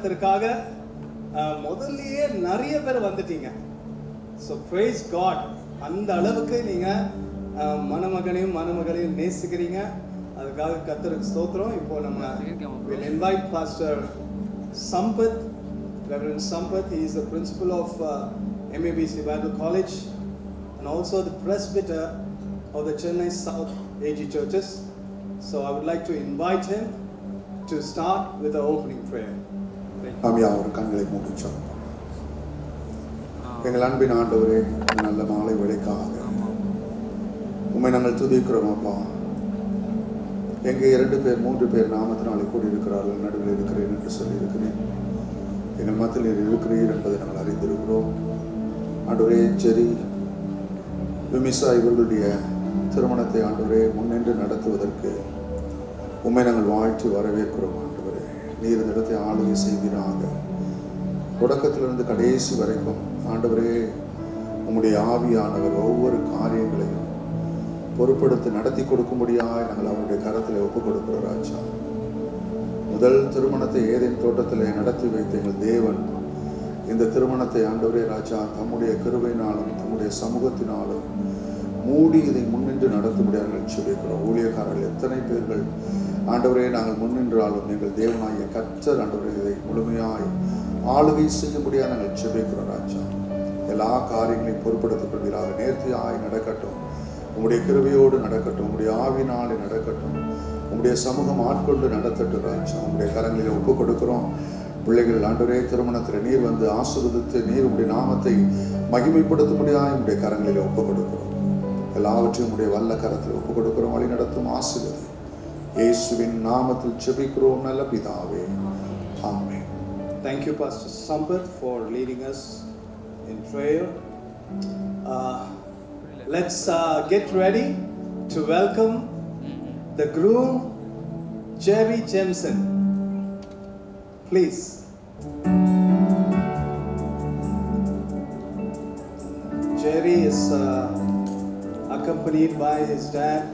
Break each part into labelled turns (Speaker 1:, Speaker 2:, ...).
Speaker 1: திருமணத்திற்காக முதல்லயே நிறைய பேர் வந்துட்டீங்க. So praise God. அந்த அளவுக்கு நீங்க மணமகனையும் மணமகளையும் நேசிக்கிறீங்க. அதுக்காக கர்த்தருக்கு ஸ்தோத்திரம். இப்போ நம்ம will invite Pastor Sampath, Reverend Sampath. He is the principal of MABC Bible College and also the presbyter of the Chennai South AG churches. So I would like to invite him to start with the opening prayer.
Speaker 2: நாம் யாவரும் கண்களை மூடிச்சோம். எங்கள் அன்பின் ஆண்டவரே, நல்ல மாலை வேளைக்காக உம்மை நாங்கள் துதிக்கிறோம் அப்பா. எங்கே 2 பேர் 3 பேர் நாமத்தினாலே கூடி இருக்கிறார்கள், நடுவில் இருக்கிறேன் என்று சொல்லியிருக்கிறேன். எங்கள் மத்தியில் இருக்கிறீர் என்பதை நாங்கள் அறிந்திருக்கிறோம். ஆண்டவரே, ஜெரி விமிசா இவர்களுடைய திருமணத்தை ஆண்டவரே முன்னின்று நடத்துவதற்கு உம்மை நாங்கள் வாழ்த்தி வரவேற்கிறோம். ஆண்டவரே, நீர் இந்த இடத்தை ஆளுகை செய்வீராக. தொடக்கத்திலிருந்து கடைசி வரைக்கும் ஆண்டவரே, உம்முடைய ஆவியானவர் ஒவ்வொரு காரியங்களையும் பொறுப்படுத்தி நடத்தி கொடுக்கும்படியாக நாங்கள் அவருடைய கரத்தில் ஒப்புக் கொடுக்கிறோம் ராஜா. முதல் திருமணத்தை ஏதேன் தோட்டத்தில் நடத்தி வைத்த எங்கள் தேவன் இந்த திருமணத்தை ஆண்டவரே ராஜா தம்முடைய கிருபையினாலும் தம்முடைய சமூகத்தினாலும் மூடி இதை முன்னின்று நடத்தும்படியாக சொல்லியிருக்கிறோம். ஊழியக்காரர்கள் எத்தனை பேர்கள் ஆண்டவரே நாங்கள் முன்னின்றாலும் எங்கள் தேவனாகிய கர்த்தர் ஆண்டவரே இதை முழுமையாய் ஆளுகை செய்யும்படியாக நாங்கள் செபிக்கிறோம் ராஜா. எல்லா காரியங்களையும் பொறுப்படுத்திக் கொள்வீராக. நேர்த்தியாய் நடக்கட்டும், உங்களுடைய கிருபையோடு நடக்கட்டும், உங்களுடைய ஆவினாலே நடக்கட்டும், உங்களுடைய சமூகம் ஆட்கொண்டு நடத்தட்டும் ராஜா. உங்களுடைய கரங்களில் ஒப்புக் கொடுக்கிறோம். பிள்ளைகள் ஆண்டவரே திருமணத்தில் நீர் வந்து ஆசீர்வதித்து நீர் உங்களுடைய நாமத்தை மகிமைப்படுத்தும்படியாக உங்களுடைய கரங்களில் ஒப்புக் கொடுக்கிறோம். எல்லாவற்றையும் உங்களுடைய வல்ல கரத்தில் ஒப்புக் கொடுக்கிறோம். வழி நடத்தும் ஆசீர்வதி இயேசுவின் நாமத்தில் ஜெபிக்கிறோம் நல்ல பிதாவே, ஆமென்.
Speaker 1: Thank you, Pastor Sampath, for leading us in prayer. Let's get ready to welcome the groom, Jerry Jemison. Please. Jerry is accompanied by his dad,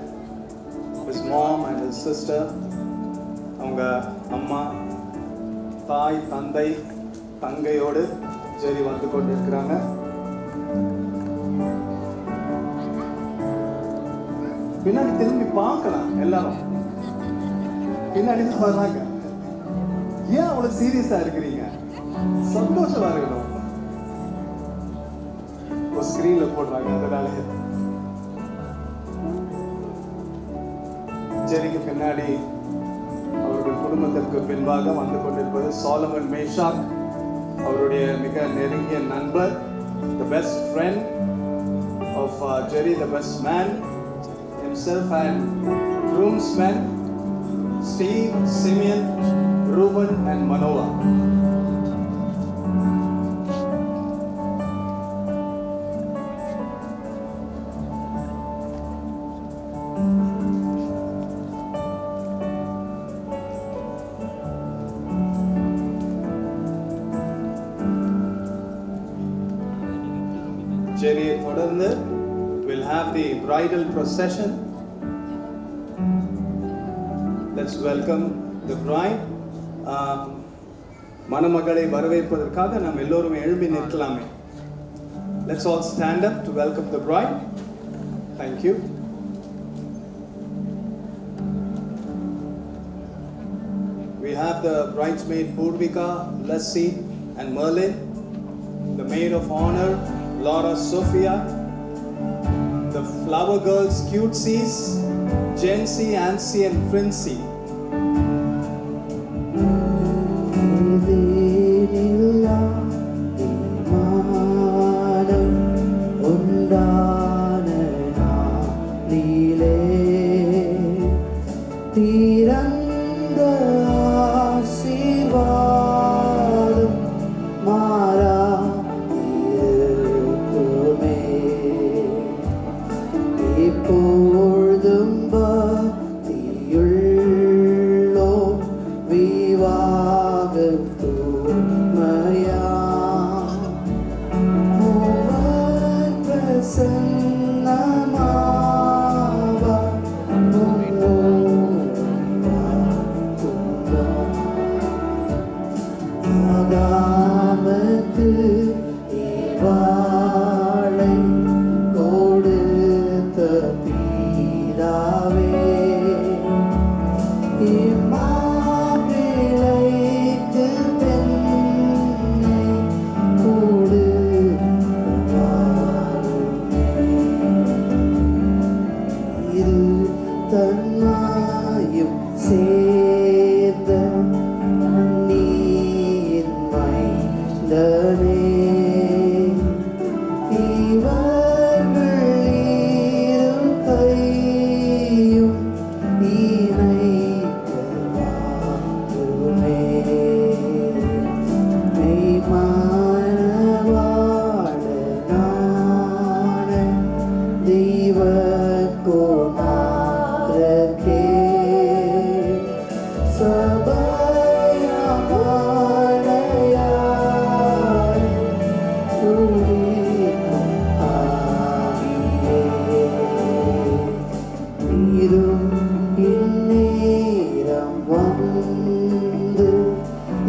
Speaker 1: his mom and his sister. அவங்க அம்மா, தாய், தந்தை, தங்கையோடு ஜெரி வந்து கொண்டிருக்கிறாங்க. பின்னாடி திரும்பி பார்க்கலாம், எல்லாரும் பின்னாடி வர்றாங்க. ஏன் அவ்வளவு சீரியஸா இருக்கிறீங்க? சந்தோஷமா இருக்கணும். ஒரு ஸ்கிரீன்ல போடுறாங்க, அதனால ஜெரிக்கு பின்னாடி அவருடைய குடும்பத்திற்கு பின்பாக வந்து கொண்டிருப்பது சாலமன் மேஷாக், அவருடைய மிக நெருங்கிய நண்பர், the best friend of Jerry, the best man himself, and groomsmen Steve, Simeon, Reuben and Manoa. Jerry தொடர்ந்து will have the bridal procession. Let's welcome the bride. மணமகளை வரவேற்பதற்காக நாம் எல்லோரும் எழும்பி நிற்கலாமே. Let's all stand up to welcome the bride. Thank you. We have the bridesmaid Purvika, Lassie and Merlin, the maid of honor Laura Sophia, the flower girls Cutesies, Jency, Ancy and Princey.
Speaker 3: தன்னாயும் சேர்ந்த நீயின் மைந்தனே இவர்கள் இரு கையும் இணைக்க வாழுமே மெய்மானவாட நான தெய்வ குமாரகே சபையாய் துதிக்கும் ஆவியே நீரும் இந்நேரம் வந்து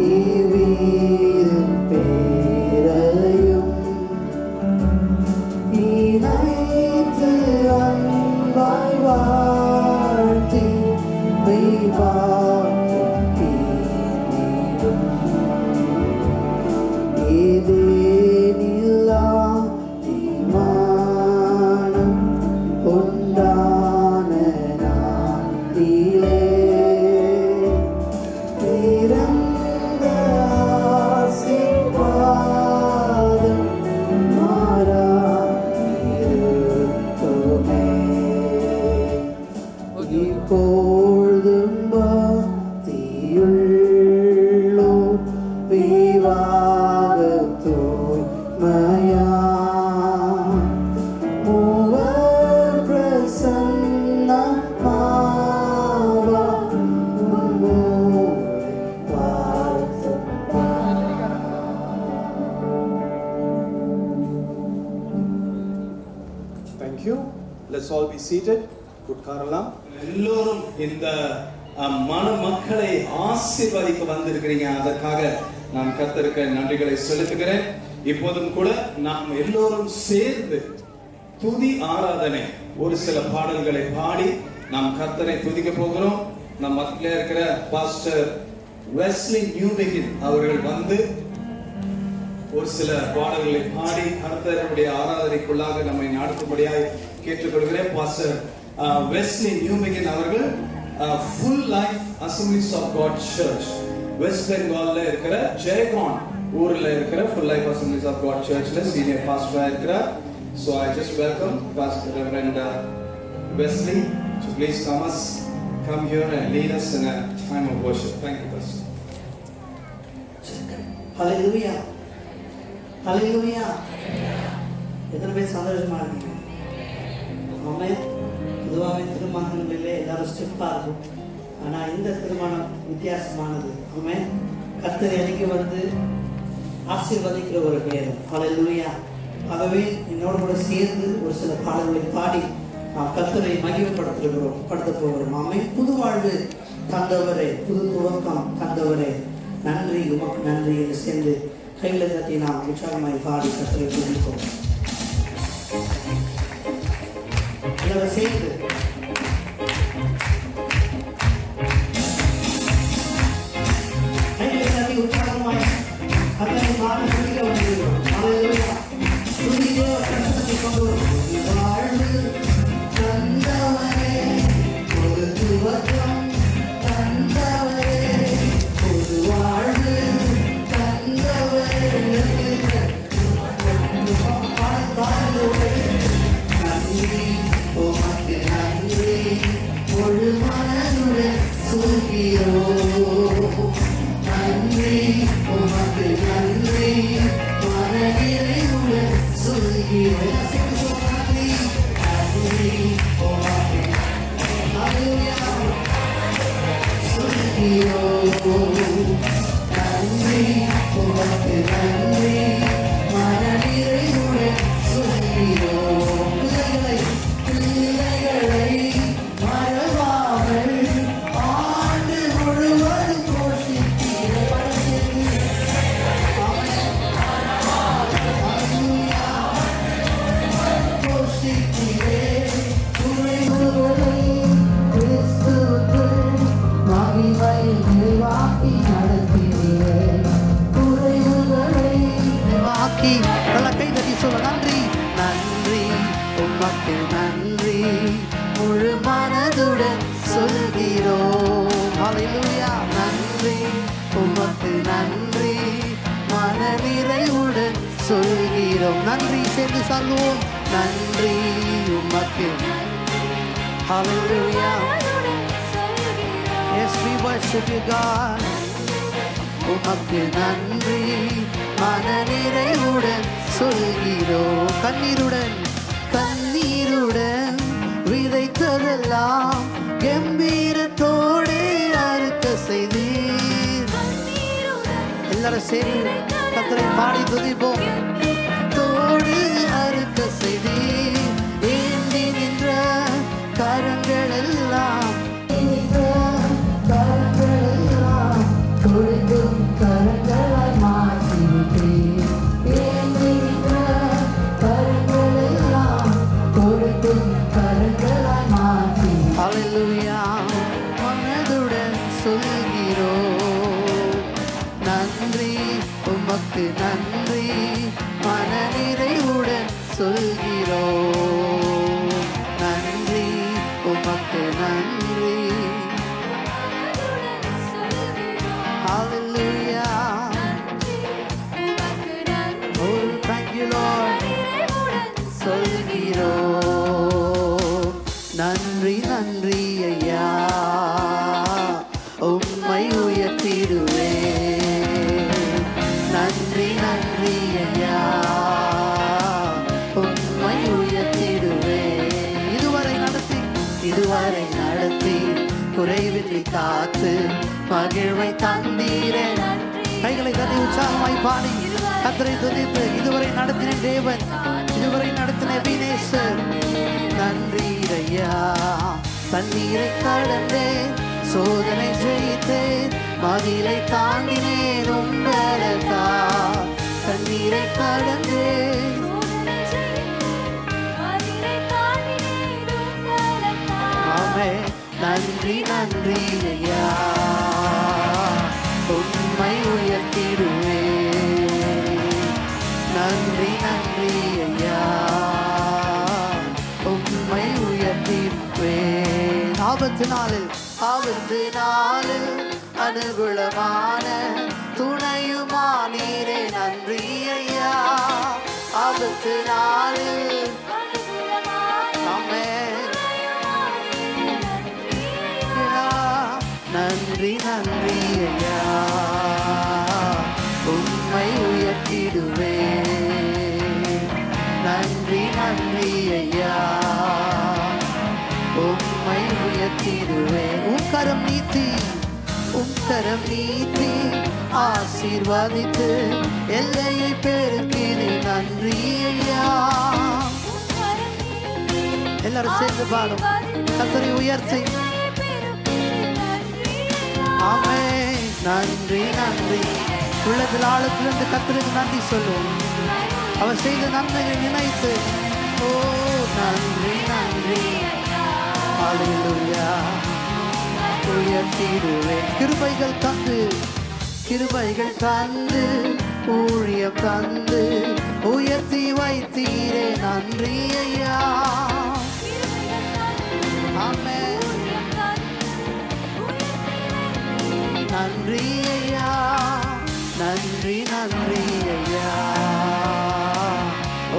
Speaker 3: இவ்வீரின் பேரையும் இணைத்து அன்பாய் வாழ்த்தி மெய்வாக்கும் தீரும் ஏதேனில்லா தீமானம் கொண்டான நாட்டிலே பிறந்த ஆசீர்வாதம் மாறாதிருக்குமே. இப்பொழுதும் பக்தியுள்ளோர் விவாக தூய்மையா மூவர் பிரசன்னமாவா உம்மோடு வாழ்த்துவா.
Speaker 1: Thank you. Let's all be seated. உட்காரலாம். எல்லோரும் இந்த மணமக்களை ஆசீர்வதிக்க வந்திருக்கிறீங்க. அதற்காக நான் கர்த்தருக்கு நன்றிகளை செலுத்துகிறேன். இப்போதும் கூட நாம் எல்லோரும் சேர்ந்து துதி ஆராதனை ஒரு சில பாடல்களை பாடி நாம் கர்த்தரை துதிக்க போகிறோம். நம் மத்தியில இருக்கிற பாஸ்டர் வெஸ்லி நியூபிகின் அவர்கள் வந்து ஒரு சில பாடல்களை பாடி கர்த்தருடைய ஆராதனைக்குள்ளாக நம்மை நடத்தும்படியாய் கேட்டுக்கொள்கிறேன். பாஸ்டர் வெஸ்லி நியூபிகின் அவர்கள் full life assemblies of God church west பெங்கால்ல இருக்கிற ஜெயகான் ஊர்ல இருக்கிற full life assemblies of God சர்ச்ல சீனியர் பாஸ்டரா இருக்கிறார். So I just welcome Pastor Reverend Wesley to please come here and lead us in a time of worship. Thank you, Pastor.
Speaker 3: ஹல்லேலூயா ஹல்லேலூயா. எத்தனை பேர் சந்தோஷமா இருக்கீங்க? ஆமென். பொதுவாகவே திருமணங்களிலே எல்லாரும் ஸ்டெப்பாக இருக்கும். ஆனால் இந்த திருமணம் வித்தியாசமானது. ஆமென். கர்த்தர் எனக்கு வந்து ஆசீர்வதிக்கிற ஒரு பேர். ஹல்லேலூயா. ஆகவே என்னோட கூட சேர்ந்து ஒரு சில பாடல்களை பாடி நாம் கர்த்தரை படுத்த போகிறோம். ஆமென். புது வாழ்வு தந்தவரே, புது துவக்கம் தந்தவரே, நன்றி உமக்கு நன்றி என்று சேர்ந்து கைகளை தட்டி நாம் உற்சாகமாய் பாடி கர்த்தரை துதிப்போம். எல்லாரும் சேர்ந்து கைகளை தட்டி உற்சாகமாய் கர்த்தரை பாடி துதிக்க வந்திருக்கிறோம். ஹல்லேலூயா. துதிக்க கர்த்தரை கொண்டு வாழ்வு தந்தவரே, ஒரு துவக்கம் தந்தவரே, ஒரு வாழ்வு தந்தவரே, நன்றி உமக்கு நன்றி முழு மனதுடன் சொல்கிறோம். நன்றி உமக்கு நன்றி மனநிறைவுடன் சொல்கிறோம். நன்றி நன்றி உமக்கு சொல்கிறோம். நன்றி உமக்கு நன்றி மனநிறைவுடன் சொல்கிறோம். பிள்ளைகளை மறவாமல் ஆண்டு மனதுடன் சொல்கிறோம். ஹல்லேலூயா. நன்றி உமக்கு நன்றி, மன நிறைவுடன் சொல்கிறோம். நன்றி சேர்ந்து சொல்லுவோம். நன்றி உமக்கு. Hallelujah. Yes, we worship you, God. உமக்கு நன்றி, மன நிறைவுடன் சொல்கிறோம். கண்ணீருடன் கண்ணீருடன் விதைத்ததெல்லாம் கம்பீரத்தோடு அறுக்க செய்தீர். எல்லாரும் சேர்ந்து கர்த்தரை பாடி துதிப்போம். தோடு அறுக்க செய்தீர். ஏந்தி நின்ற கரங்கள் எல்லாம் கொடுக்கும் கரங்களாய் மாற்றிவிட்டீர். ஏந்தி நின்ற கரங்கள் எல்லாம் கொடுக்கும் கரங்களாய் மாற்றி. ஹல்லேலூயா. மனதுடன் சொல்கிறோம். நன்றி உமக்கு நன்றி, மன நிறைவுடன் சொல்கிறோம். நன்றி உமக்கு நன்றி. Hallelujah. Oh, thank you, Lord. சொல்கிறோம். நன்றி நன்றி ஐயா, உம்மை உயர்த்திடுவேன். நன்றி நன்றி ஐயா, உம்மை உயர்த்திடுவேன். இதுவரை நடத்தி குறைவின்றி காத்து மகிழ்வை தந்தீரே. கைகளை தட்டி உற்சாகமாய் பாடி கர்த்தரை துதித்து, இதுவரை நடத்தின தேவன், இதுவரை நடத்தின வினேசர். நன்றி ஐயா. தண்ணீரை கடந்தேன், சோதனை ஜெயித்தேன், மதிலை தாண்டினேன் உங்களதா. தண்ணீரை கடந்தேன். ஆமென். நன்றி நன்றி ஐயா, உம்மை உயர்த்திடுவேன். நன்றி நன்றி ஐயா, உம்மை உயர்த்திடுவேன். ஆபத்து நாளில் அனுகூலமான துணையுமானீரே. நன்றி ஐயா. ஆபத்து நாளில் ஆமென். நன்றி நன்றி ஐயா, உம்மை உயர்த்திடுவேன். நன்றி நன்றி ஐயா, உம்மை உயர்த்திடுவேன். உக்கரம் நீட்டி ஆசீர்வதித்து எல்லையை பெருக்கினேன். நன்றி ஐயா. எல்லாரும் சேர்ந்து பாடும். கர்த்தரை உயர்த்தி. ஆமென். நன்றி நன்றி. உள்ளத்தில் ஆழத்திலிருந்து கர்த்தருக்கு நன்றி சொல்லுவோம். அவர் செய்த நன்மைகள் நினைத்து, ஓ நன்றி நன்றி. ஹல்லேலூயா. உயர்த்திடுவேன். கிருபைகள் தந்து ஊழியம் தந்து உயர்த்தி வைத்தீரே. நன்றி ஐயா. ஆமென். நன்றி ஐயா. நன்றி நன்றி ஐயா,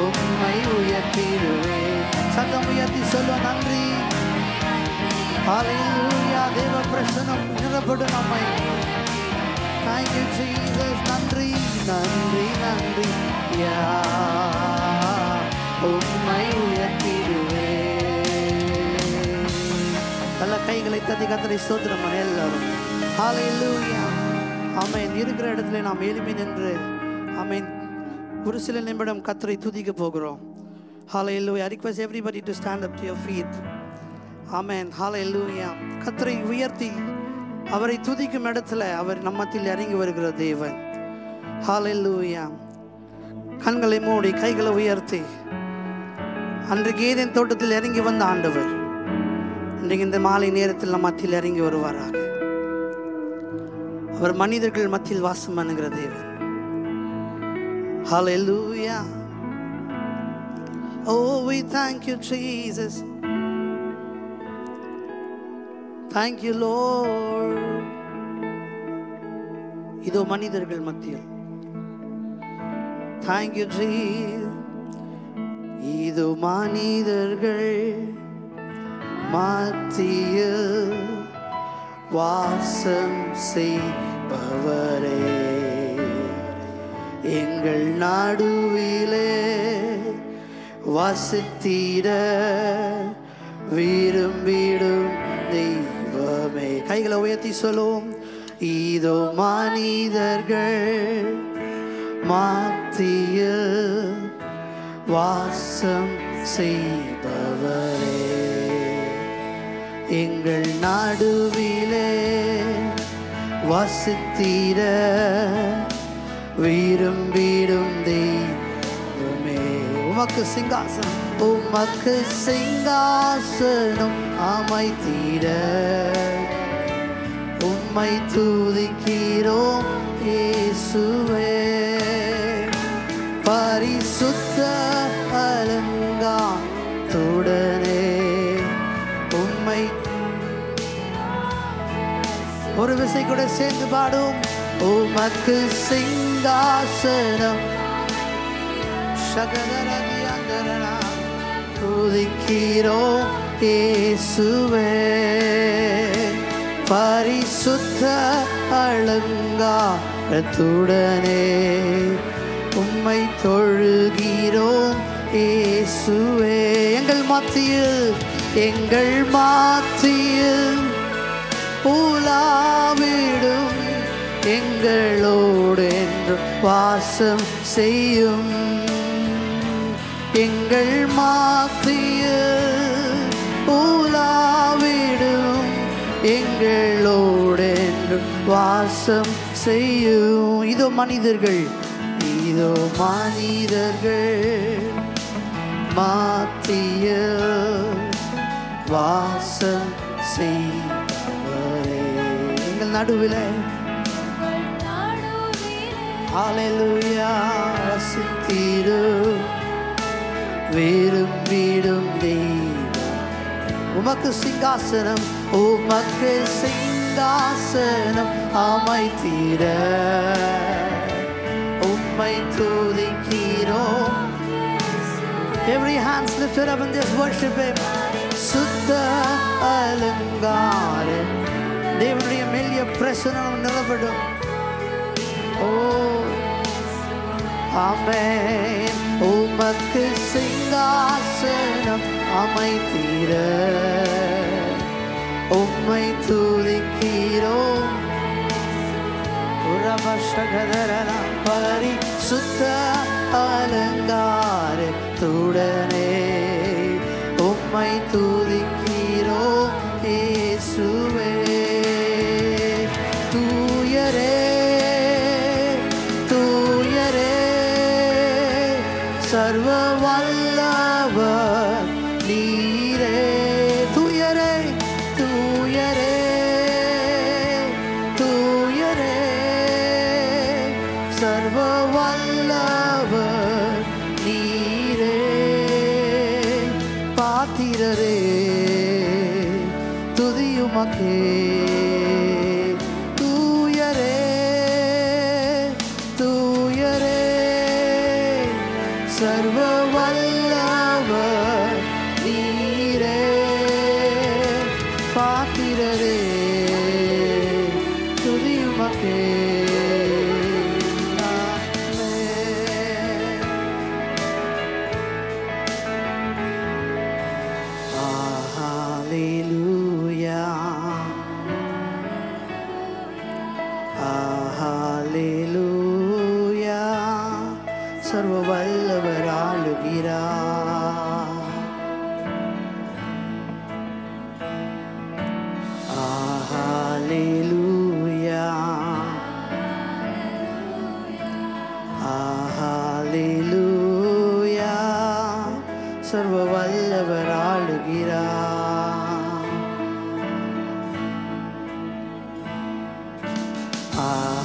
Speaker 3: உம்மை உயர்த்திடுவேன். சத்தம் உயர்த்தி சொல்லுவோம். நன்றி. ஹல்லேலூயா. தேவ பிரசன்னம் நிரப்படும் நம்மை. Thank you Jesus. நன்றி நன்றி நன்றி ஐயா, உம்மை உயர்த்திடுவேன். நல்ல கைகளை தட்டி கர்த்தரை ஸ்தோத்திரம் பண்ண எல்லாரும். ஹல்லேலூயா. ஆமென். இருக்கிற இடத்துல நாம் எளிமை நின்று ஆமென் ஒரு சில நிமிடம் கர்த்தரை துதிக்க போகிறோம். Hallelujah. I request everybody to stand up to your feet. Amen. Hallelujah. கர்த்தரை உயர்த்தி அவரை துதிக்கும் இடத்துல அவர் நம்மத்தில் இறங்கி வருகிற தேவன். Hallelujah. கண்களை மூடி கைகளை உயர்த்தி அன்றைக்கு ஏதேன் தோட்டத்தில் இறங்கி வந்த ஆண்டவர் இன்றைக்கு இந்த மாலை நேரத்தில் நம்ம மத்தியில் இறங்கி வருவாராக. அவர் மனிதர்கள் மத்தியில் வாசம் பண்ணுகிற தேவன். Hallelujah. Oh, we thank you, Jesus. Thank you, Lord. இதோ மனிதர்கள் மத்தியில். Thank you, Jesus. இதோ மனிதர்கள் மத்தியில் வாசம் செய்பவரே, எங்கள் நடுவிலே வசித்திட விரும்பிடும் தெய்வமே. கைகளை உயர்த்தி சொல்லுவோம். இதோ மனிதர்கள் மத்தியில் வாசம் செய்பவரே, எங்கள் நடுவிலே வசித்திட விரும்பிடும் தெய்வமே. உமக்கு சிங்காசனம், உமக்கு சிங்காசனம் அமைத்திட உம்மை துதிக்கிறோம் இயேசுவே. பரிசுத்த அலங்காரத்துடனே உம்மை ஒரு விசை கூட சேர்ந்து பாடும். உமக்கு சிங்காசனம் சகதரதியந்தரனா துதிக்கிறோம் இயேசுவே. பரிசுத்த அலங்காரத்துடனே உம்மை தொழுகிறோம் இயேசுவே. எங்கள் மத்தியில் உலாவிடும் எங்களோடு என்றும் வாசம் செய்யும். எங்கள் மத்தியில் உலாவிடும் எங்களோடு என்றும் வாசம் செய்யும். இதோ மனிதர்கள் மத்தியில் வாசம் செய்பவரே, எங்கள் நடுவிலே ஹல்லேலூயா வசித்திடு விரும்பிடும் தெய்வம். உமக்கு சிங்காசனம், உமக்கு சிங்காசனம் அமைத்திட உம்மை துதிக்கிறோம். Every hands lifted up and just worship Him. சுத்த அலங்காரம் தேவனுடைய மெல்லிய பிரசன்னம் நிலப்படும். ஓ ஆமென். உமக்கு சிங்காசனம் அமைத்திட உம்மை துதிக்கிறோம். பரிசுத்த அலங்காரத்துடனே உம்மை துதிக்கிறோம் இயேசுவே. தூயரே தூயரே சர்வ வல்லவர் நீரே. தூயரே தூயரே தூயரே சர்வ வல்லவர் நீரே. பாத்திரரே துதியுமக்கே. தூயரே தூயரே சர்வ வல்லவர் நீரே. பாத்திரரே துதியுமக்கே. சர்வ வல்லவர் ஆளுகிறார். ஹல்லேலூயா ஹல்லேலூயா சர்வ வல்லவர் ஆளுகிறார்.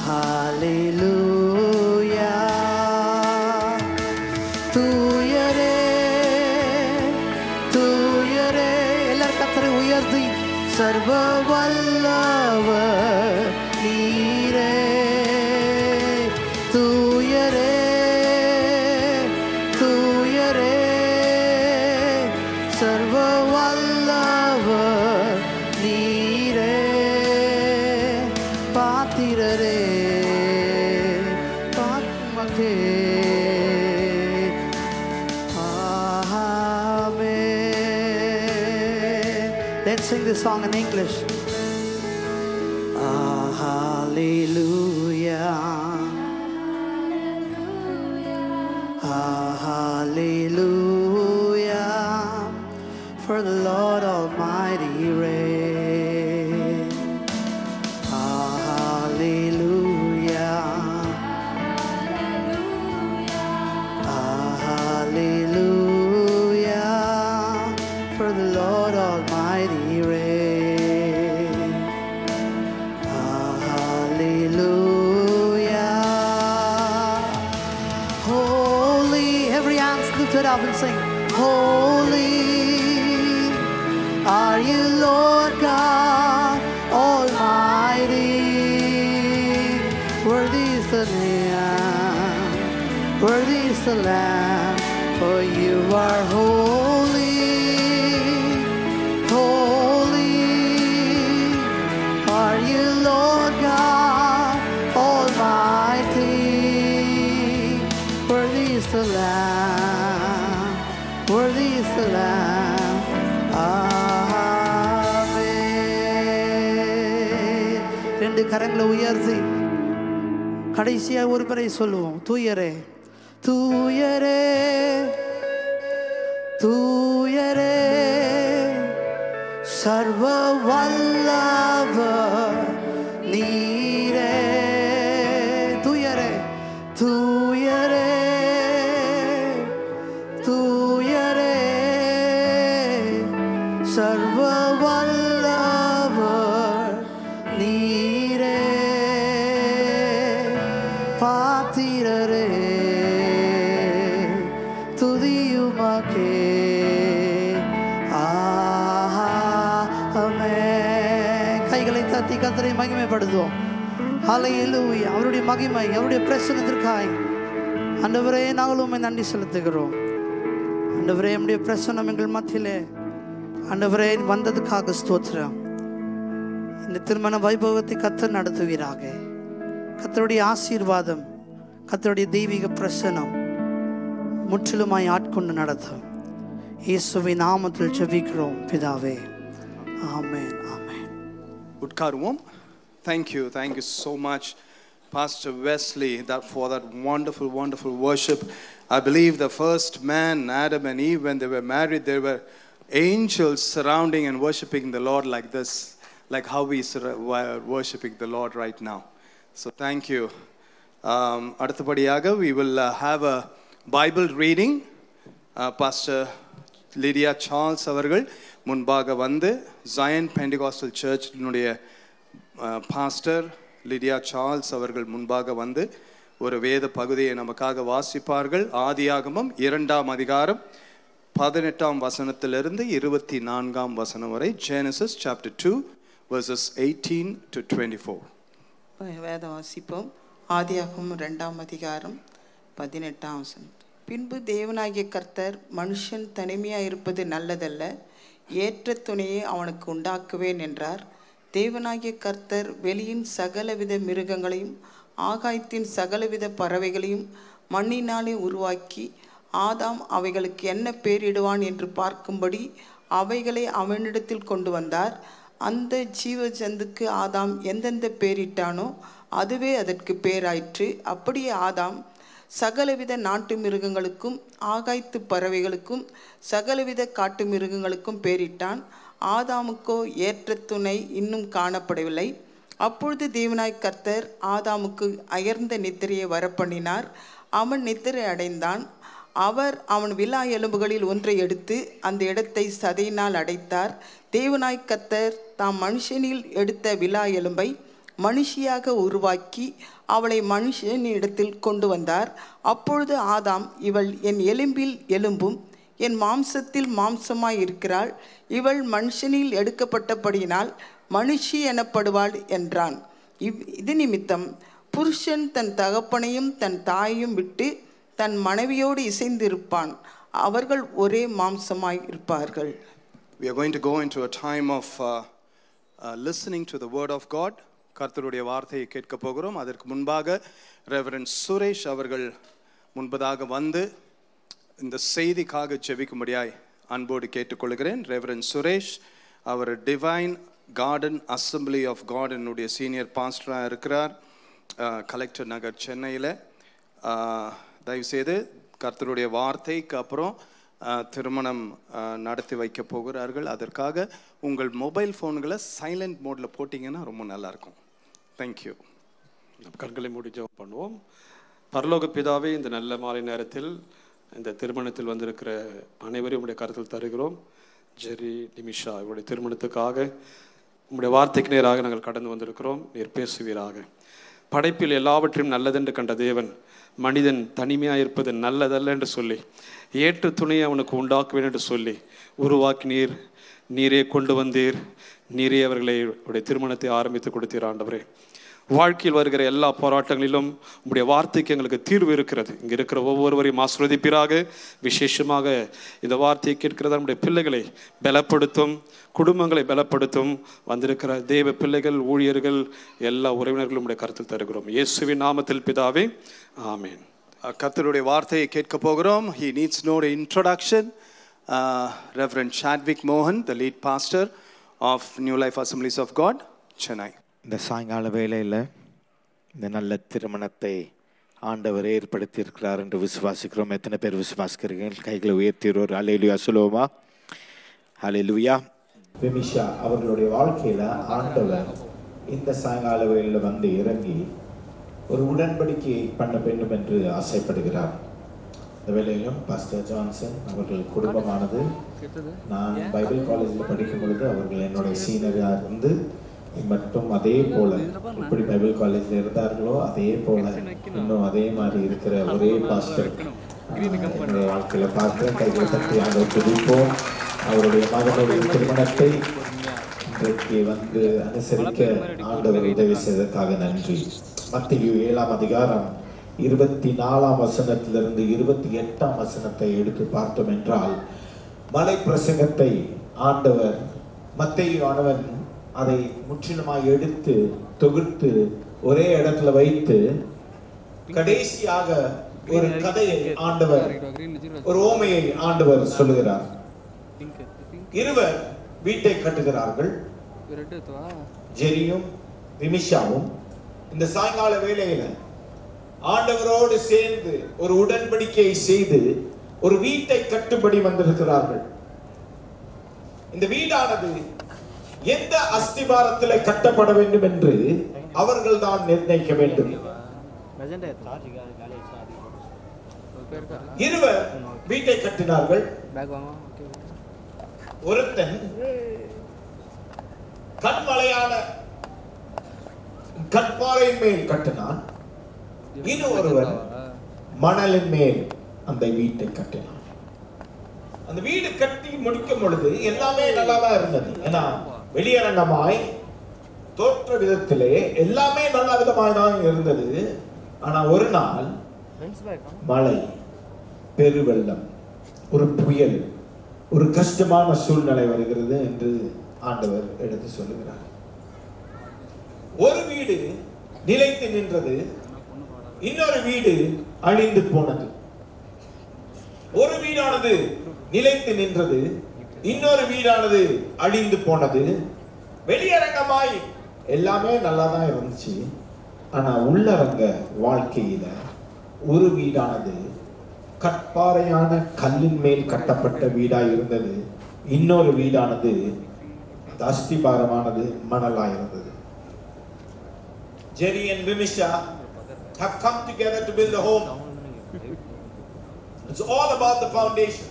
Speaker 3: ஹல்லேலூயா. தூயரே தூயரே எல்லாரும் கர்த்தரை உயர்த்தி சர்வ வல்லவர் நீரே. தூயரே தூயரே சர்வ வல்லவர் நீரே. பாத்திரரே பாத்மகே. Let's sing this song in English. Hallelujah. Hallelujah. For the Lord Almighty reigns. Hallelujah. Hallelujah. For the Lord Almighty reigns. Hallelujah. Holy, every hand lifted up and sing. Holy are you, Lord God Almighty. Worthy is the Lamb, worthy is the Lamb, for you are holy. Holy are you, Lord God Almighty. Worthy is the Lamb, worthy is the Lamb. Amen. ரெண்டு கரங்களை உயர்த்தி கடைசியா ஒரு முறை சொல்லுவோம். தூயரே தூயரே தூயரே சர்வ வல்லவர் நீரே. தூயரே தூயரே தூயரே சர்வ வல்லவர் நீரே. பாத்திரரே துதியுமக்கே. கைகளை தட்டி கர்த்தரை மகிமைப்படுத்துவோம். ஹல்லேலூயா. அவருடைய மகிமை, அவருடைய பிரசன்னத்திற்காய் ஆண்டவரே நாங்கள் உம்மை நன்றி செலுத்துகிறோம். ஆண்டவரே நம்முடைய பிரசன்னம் எங்கள் மத்தியிலே ஆண்டவரே வந்ததுக்காக ஸ்தோத்திரம். இந்த திருமண வைபவத்தை கர்த்தர் நடத்துவீராக. கர்த்தருடைய ஆசீர்வாதம், கர்த்தருடைய தெய்வீக பிரசன்னம் முற்றிலுமாய் ஆட்கொண்டு நடத்தும். இயேசுவின் நாமத்தில் ஜெபிக்கிறோம் பிதாவே. ஆமென் ஆமென்.
Speaker 1: உட்காருவோம். Thank you so much, Pastor Wesley, for that wonderful worship. I believe the first man, Adam and Eve, when they were married, there were angels surrounding and worshiping the Lord like this, like how we are worshiping the Lord right now. So thank you. அடுத்தபடியாக we will have a Bible reading. Pastor Lydia Charles அவர்கள் முன்பாக வந்து Zion Pentecostal Church னுடைய pastor Lydia Charles அவர்கள் முன்பாக வந்து ஒரு வேத பகுதியை நமக்காக வாசிப்பார்கள். ஆதியாகமம் 2ஆம் அதிகாரம் 18ஆம் வசனத்திலிருந்து 24ஆம் வசனம் வரை. Genesis chapter 2 verses 18 to 24.
Speaker 4: வேத வாசிப்போம். ஆதியாகமம் 2ஆம் அதிகாரம் 18ஆம் வசனம். பின்பு தேவனாகிய கர்த்தர், மனுஷன் தனிமையாயிருப்பது நல்லதல்ல, ஏற்ற துணையை அவனுக்கு உண்டாக்குவேன் என்றார். தேவனாகிய கர்த்தர் வெளியின் சகலவித மிருகங்களையும் ஆகாயத்தின் சகலவித பறவைகளையும் மண்ணினாலே உருவாக்கி, ஆதாம் அவைகளுக்கு என்ன பேரிடுவான் என்று பார்க்கும்படி அவைகளை அவனிடத்தில் கொண்டு வந்தார். அந்த ஜீவ ஜந்துக்கு ஆதாம் எந்தெந்த பேரிட்டானோ அதுவே அதற்கு பேராயிற்று. அப்படியே ஆதாம் சகலவித நாட்டு மிருகங்களுக்கும் ஆகாயத்து பறவைகளுக்கும் சகலவித காட்டு மிருகங்களுக்கும் பேரிட்டான். ஆதாமுக்கோ ஏற்ற துணை இன்னும் காணப்படவில்லை. அப்பொழுது தேவனாய் கர்த்தர் ஆதாமுக்கு அயர்ந்த நித்திரையை வரப்பண்ணினார். அவன் நித்திரை அடைந்தான். அவர் அவன் விலா எலும்புகளில் ஒன்றை எடுத்து அந்த இடத்தை சதையினால் அடைத்தார். தேவனாய் கர்த்தர் தாம் மனுஷனில் எடுத்த விலா எலும்பை மனுஷியாக உருவாக்கி அவளை மனுஷனிடத்தில் கொண்டு வந்தார். அப்பொழுது ஆதாம், இவள் என் எலும்பில் எலும்பும் என் மாம்சத்தில் மாம்சமாய் இருக்கிறாள். இவள் மனுஷனில் எடுக்கப்பட்டபடியினால் மனுஷி எனப்படுவாள் என்றான். இது நிமித்தம் புருஷன் தன் தகப்பனையும் தன் தாயையும் விட்டு தன் மனைவியோடு இசைந்திருப்பான். அவர்கள் ஒரே மாம்சமாய் இருப்பார்கள்.
Speaker 1: We are going to go into a time of listening to the word of God. கர்த்தருடைய வார்த்தையை கேட்க போகிறோம். அதற்கு முன்பாக ரெவரண்ட் சுரேஷ் அவர்கள் முன்பதாக வந்து இந்த செய்திக்காக ஜெபிக்கும்படியாய் அன்போடு கேட்டுக்கொள்கிறேன். ரெவரண்ட் சுரேஷ் அவர் டிவைன் கார்டன் அசம்பிளி ஆஃப் கார்டனுடைய சீனியர் பாஸ்டராக இருக்கிறார், கலெக்டர் நகர் சென்னையில். தயவுசெய்து கர்த்தருடைய வார்த்தைக்கு அப்புறம் திருமணம் நடத்தி வைக்க போகிறார்கள். அதற்காக உங்கள் மொபைல் ஃபோன்களை சைலண்ட் மோடில் போட்டிங்கன்னா ரொம்ப நல்லாயிருக்கும். தேங்க்யூ.
Speaker 5: கண்களை மூடி ஜெபம் பண்ணுவோம். பரலோக பிதாவே, இந்த நல்ல மாலை நேரத்தில் இந்த திருமணத்தில் வந்திருக்கிற அனைவரையும் உங்களுடைய கருத்தில் தருகிறோம். ஜெரி, நிமிஷா இவருடைய திருமணத்துக்காக உங்களுடைய வார்த்தைக்கு நேராக நாங்கள் கடந்து வந்திருக்கிறோம். நீர் பேசுவீராக. படைப்பில் எல்லாவற்றையும் நல்லதென்று கண்ட தேவன் மனிதன் தனிமையாக இருப்பது நல்லதல்ல என்று சொல்லி ஏற்ற துணையை அவனுக்கு உண்டாக்குவேன் என்று சொல்லி உருவாக்கி நீரே கொண்டு வந்தீர். நீரே அவர்களை உடைய திருமணத்தை ஆரம்பித்து கொடுத்தீர். ஆண்டவரே, வாழ்க்கையில் வருகிற எல்லா போராட்டங்களிலும் உங்களுடைய வார்த்தைக்கு எங்களுக்கு தீர்வு இருக்கிறது. இங்கே இருக்கிற ஒவ்வொருவரையும் ஆசீர்வதிப்பீராக. விசேஷமாக இந்த வார்த்தையை கேட்கிறதா நம்முடைய பிள்ளைகளை பலப்படுத்தும், குடும்பங்களை பலப்படுத்தும். வந்திருக்கிற தேவ பிள்ளைகள், ஊழியர்கள், எல்லா உறவினர்களும் உடைய கருத்தில் தருகிறோம். இயேசுவின் நாமத்தில் பிதாவே, ஆமேன்.
Speaker 1: கர்த்தருடைய வார்த்தையை கேட்க போகிறோம். He needs no introduction. Reverend Chadwick Mohan, the lead pastor of New Life Assemblies of God, Chennai.
Speaker 6: இந்த சாயங்கால வேளையில் இந்த நல்ல திருமணத்தை ஆண்டவர் ஏற்படுத்தி இருக்கிறார் என்று விசுவாசிக்கிறோம். எத்தனை பேர் விசுவாசிக்கிறீர்கள்? கைகளை உயர்த்திடுவோர். ஹல்லேலூயா சொல்லுவோமா? ஹல்லேலூயா.
Speaker 7: விமிஷா அவர்களுடைய வாழ்க்கையில் ஆண்டவர் இந்த சாயங்கால வேளையில் வந்து இறங்கி ஒரு உடன்படிக்கை பண்ண வேண்டும் என்று ஆசைப்படுகிறார். இந்த வேளையிலும் பாஸ்டர் ஜான்சன் அவர்கள் குடும்பமானது, நான் பைபிள் காலேஜில் படிக்கும் பொழுது அவர்கள் என்னுடைய சீனியராக இருந்து மட்டும் அதே போல இப்படி பைபிள் காலேஜில் இருந்தார்களோ அதே போல இன்னும் அதே மாதிரி இருக்கிற ஒரே பாஸ்டர் என்னுடைய வாழ்க்கையில் பார்க்க கைகளை தட்டி ஆண்டவர் துதிப்போம். அவருடைய மகனுடைய திருமணத்தை இன்றைக்கு வந்து அனுசரிக்க ஆண்டவர் உதவி செய்ததற்காக நன்றி. மத்தேயு 7ஆம் அதிகாரம் 24ஆம் வசனத்திலிருந்து 28ஆம் வசனத்தை எடுத்து பார்த்தோம் என்றால், மலை பிரசங்கத்தை ஆண்டவர் மத்தேயு ஆனவன் அதை முற்றிலுமாய் எடுத்து தொகுத்து ஒரே இடத்துல வைத்து கடைசியாக ஒரு கதையை ஆண்டவர், ஒரு ஓமையை ஆண்டவர் சொல்லுகிறார். இருவர் வீட்டை கட்டுகிறார்கள். ஜெரியும் நிமிஷாவும் இந்த சாயங்கால வேளையில ஆண்டவரோடு சேர்ந்து ஒரு உடன்படிக்கையை செய்து ஒரு வீட்டை கட்டும்படி வந்திருக்கிறார்கள். இந்த வீடானது எந்த அஸ்திபாரத்தில் கட்டப்பட வேண்டும் என்று அவர்கள் தான் நிர்ணயிக்க வேண்டும். இருவர் வீட்டை கட்டினார்கள். ஒருத்தன் கண்மலையான கற்பாறையின் மேல் கட்டினான், இன்னொருவர் மணலின் மேல் அந்த வீட்டை கட்டினான். அந்த வீடு கட்டி முடிக்கும் பொழுது எல்லாமே நல்லாதான் இருந்தது. ஏன்னா வெளியரங்கமாய் தோற்ற விதத்திலே எல்லாமே நல்ல விதமாய் தான் இருந்தது. ஆனா ஒரு நாள் மழை, பெருவெள்ளம், ஒரு புயல், ஒரு கஷ்டமான சூழ்நிலை வருகிறது என்று ஆண்டவர் எடுத்து சொல்லுகிறார். ஒரு வீடு நிலைத்து நின்றது, இன்னொரு வீடு அழிந்து போனது. ஒரு வீடானது நிலைத்து நின்றது, இன்னொரு வீடானது அழிந்து போனது. வெளியரங்கமாய் எல்லாமே நல்லா தான் இருந்துச்சு. ஆனா உள்ளரங்க வாழ்க்கையில ஒரு வீடானது கற்பாறையான கல்லின் மேல் கட்டப்பட்ட வீடாய் இருந்தது, இன்னொரு வீடானது அஸ்திபாரமானது மணலாய் இருந்தது. Jerry and Vimisha have come together to build a home. It's all about the foundation.